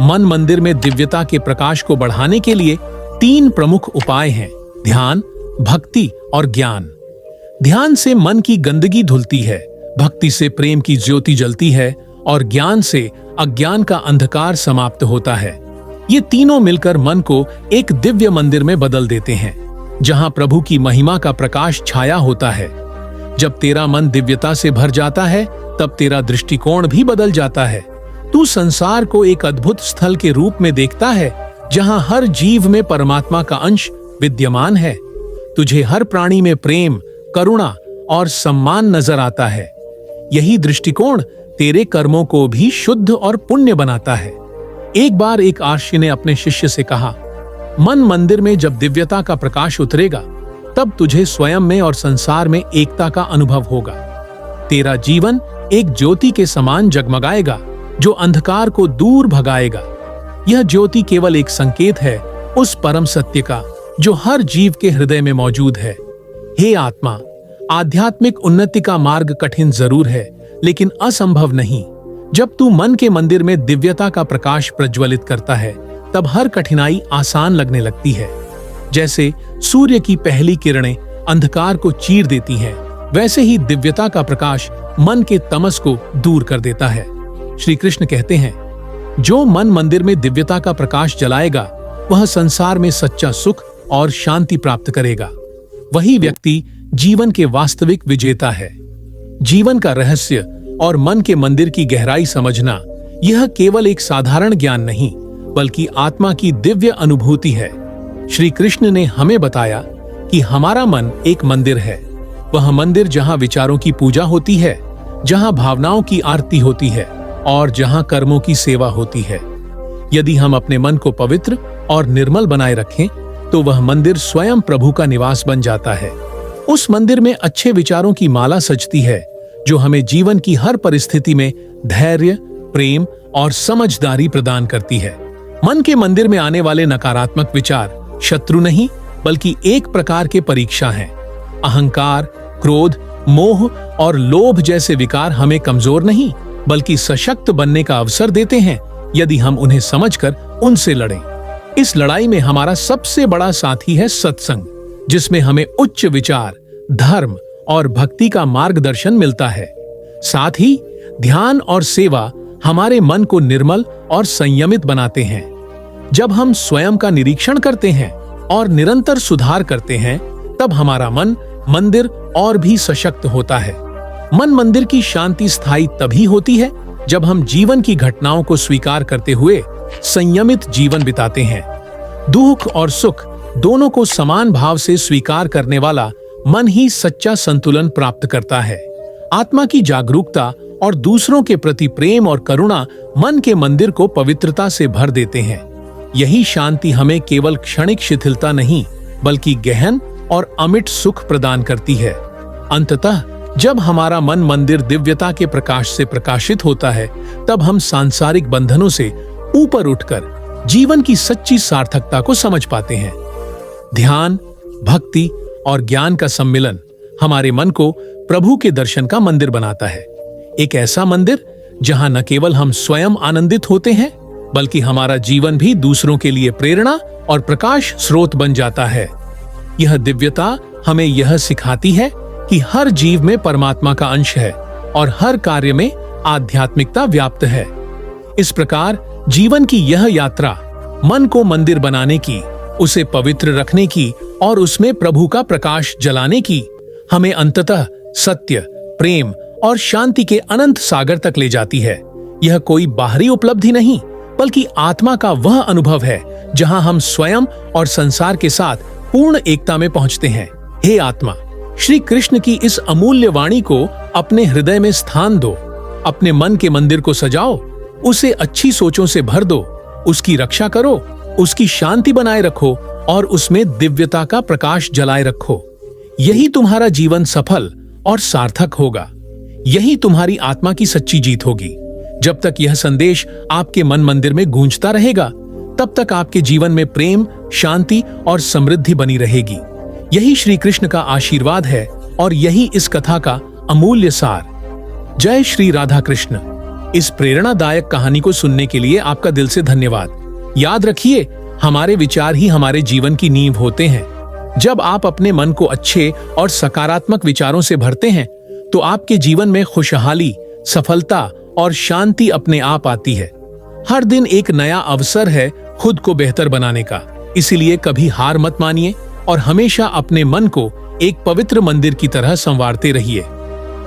मन मंदिर में दिव्यता के प्रकाश को बढ़ाने के लिए 3 प्रमुख उपाय हैं: ध्यान, भक्ति और ज्ञान। ध्यान से मन की गंदगी धुलती है, भक्ति से प्रेम की ज्योति जलती है और ज्ञान से अज्ञान का अंधकार समाप्त होता है। ये तीनों मिलकर मन को एक दिव्य मंदिर में बदल देते हैं, जहां प्रभु की महिमा का प्रकाश छाया होता है। जब तेरा मन दिव्यता से भर जाता है, तब तेरा दृष्टिकोण भी बदल जाता है। तू संसार को एक अद्भुत स्थल के रूप में देखता है, जहां हर जीव में परमात्मा का अंश विद्यमान है। तुझे हर प्राणी में प्रेम, करुणा और सम्मान नजर आता है। यही दृष्टिकोण तेरे कर्मों को भी शुद्ध और पुण्य बनाता है। एक बार एक आर्षि ने अपने शिष्य से कहा, मन मंदिर में जब दिव्यता का प्रकाश उतरेगा, तब तुझे स्वयं में और संसार में एकता का अनुभव होगा। तेरा जीवन एक ज्योति के समान जगमगाएगा, जो अंधकार को दूर भगाएगा। यह ज्योति केवल एक संकेत है उस परम सत्य का, जो हर जीव के हृदय में मौजूद है। हे आत्मा, आध्यात्मिक उन्नति का मार्ग कठिन जरूर है, लेकिन असंभव नहीं। जब तू मन के मंदिर में दिव्यता का प्रकाश प्रज्वलित करता है, तब हर कठिनाई आसान लगने लगती है। जैसे सूर्य की पहली किरणें अंधकार को चीर देती हैं, वैसे ही दिव्यता का प्रकाश मन के तमस को दूर कर देता है। श्री कृष्ण कहते हैं, जो मन मंदिर में दिव्यता का प्रकाश जलाएगा, वह संसार में सच्चा सुख और शांति प्राप्त करेगा। वही व्यक्ति जीवन के वास्तविक विजेता है। जीवन का रहस्य और मन के मंदिर की गहराई समझना, यह केवल एक साधारण ज्ञान नहीं, बल्कि आत्मा की दिव्य अनुभूति है। श्री कृष्ण ने हमें बताया कि हमारा मन एक मंदिर है। वह मंदिर जहां विचारों की पूजा होती है, जहां भावनाओं की आरती होती है और जहां कर्मों की सेवा होती है। यदि हम अपने मन को पवित्र और निर्मल बनाए रखें, तो वह मंदिर स्वयं प्रभु का निवास बन जाता है। उस मंदिर में अच्छे विचारों की माला सजती है, जो हमें जीवन की हर परिस्थिति में धैर्य, प्रेम और समझदारी प्रदान करती है। मन के मंदिर में आने वाले नकारात्मक विचार शत्रु नहीं, बल्कि एक प्रकार के परीक्षा हैं। अहंकार, क्रोध मोह और लोभ जैसे विकार हमें कमजोर नहीं बल्कि सशक्त बनने का अवसर देते हैं यदि हम उन्हें समझकर उनसे लड़ें। इस लड़ाई में हमारा सबसे बड़ा साथी है सत्संग, जिसमें हमें उच्च विचार, धर्म और भक्ति का मार्गदर्शन मिलता है। साथ ही ध्यान और सेवा हमारे मन को निर्मल और संयमित बनाते हैं। जब हम स्वयं का निरीक्षण करते हैं और निरंतर सुधार करते हैं, तब हमारा मन मंदिर और भी सशक्त होता है। मन मंदिर की शांति स्थायी तभी होती है जब हम जीवन की घटनाओं को स्वीकार करते हुए संयमित जीवन बिताते हैं। दुख और सुख दोनों को समान भाव से स्वीकार करने वाला मन ही सच्चा संतुलन प्राप्त करता है। आत्मा की जागरूकता और दूसरों के प्रति प्रेम और करुणा मन के मंदिर को पवित्रता से भर देते हैं। यही शांति हमें केवल क्षणिक शिथिलता नहीं बल्कि गहन और अमिट सुख प्रदान करती है। अंततः जब हमारा मन मंदिर दिव्यता के प्रकाश से प्रकाशित होता है, तब हम सांसारिक बंधनों से ऊपर उठकर जीवन की सच्ची सार्थकता को समझ पाते हैं। ध्यान, भक्ति और ज्ञान का सम्मिलन हमारे मन को प्रभु के दर्शन का मंदिर बनाता है। एक ऐसा मंदिर जहां न केवल हम स्वयं आनंदित होते हैं बल्कि हमारा जीवन भी दूसरों के लिए प्रेरणा और प्रकाश स्रोत बन जाता है। यह दिव्यता हमें यह सिखाती है कि हर जीव में परमात्मा का अंश है और हर कार्य में आध्यात्मिकता व्याप्त है। इस प्रकार जीवन की यह यात्रा मन को मंदिर बनाने की, उसे पवित्र रखने की और उसमें प्रभु का प्रकाश जलाने की हमें अंततः सत्य, प्रेम और शांति के अनंत सागर तक ले जाती है। यह कोई बाहरी उपलब्धि नहीं बल्कि आत्मा का वह अनुभव है जहां हम स्वयं और संसार के साथ पूर्ण एकता में पहुंचते हैं। हे आत्मा, श्री कृष्ण की इस अमूल्य वाणी को अपने हृदय में स्थान दो। अपने मन के मंदिर को सजाओ, उसे अच्छी सोचों से भर दो, उसकी रक्षा करो, उसकी शांति बनाए रखो और उसमें दिव्यता का प्रकाश जलाए रखो। यही तुम्हारा जीवन सफल और सार्थक होगा। यही तुम्हारी आत्मा की सच्ची जीत होगी। जब तक यह संदेश आपके मन मंदिर में गूंजता रहेगा, तब तक आपके जीवन में प्रेम, शांति और समृद्धि बनी रहेगी। यही श्री कृष्ण का आशीर्वाद है और यही इस कथा का अमूल्य सार। जय श्री राधा कृष्ण। इस प्रेरणादायक कहानी को सुनने के लिए आपका दिल से धन्यवाद। याद रखिए, हमारे विचार ही हमारे जीवन की नींव होते हैं। जब आप अपने मन को अच्छे और सकारात्मक विचारों से भरते हैं, तो आपके जीवन में खुशहाली, सफलता और शांति अपने आप आती है। हर दिन एक नया अवसर है खुद को बेहतर बनाने का। इसीलिए कभी हार मत मानिए और हमेशा अपने मन को एक पवित्र मंदिर की तरह संवारते रहिए।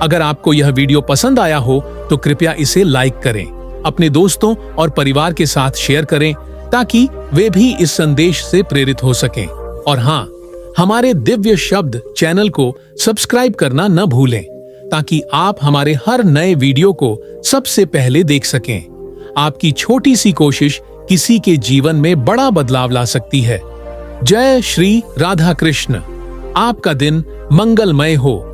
अगर आपको यह वीडियो पसंद आया हो तो कृपया इसे लाइक करें, अपने दोस्तों और परिवार के साथ शेयर करें ताकि वे भी इस संदेश से प्रेरित हो सकें। और हाँ, हमारे दिव्य शब्द चैनल को सब्सक्राइब करना न भूलें ताकि आप हमारे हर नए वीडियो को सबसे पहले देख सकें। आपकी छोटी सी कोशिश किसी के जीवन में बड़ा बदलाव ला सकती है। जय श्री राधा कृष्ण। आपका दिन मंगलमय हो।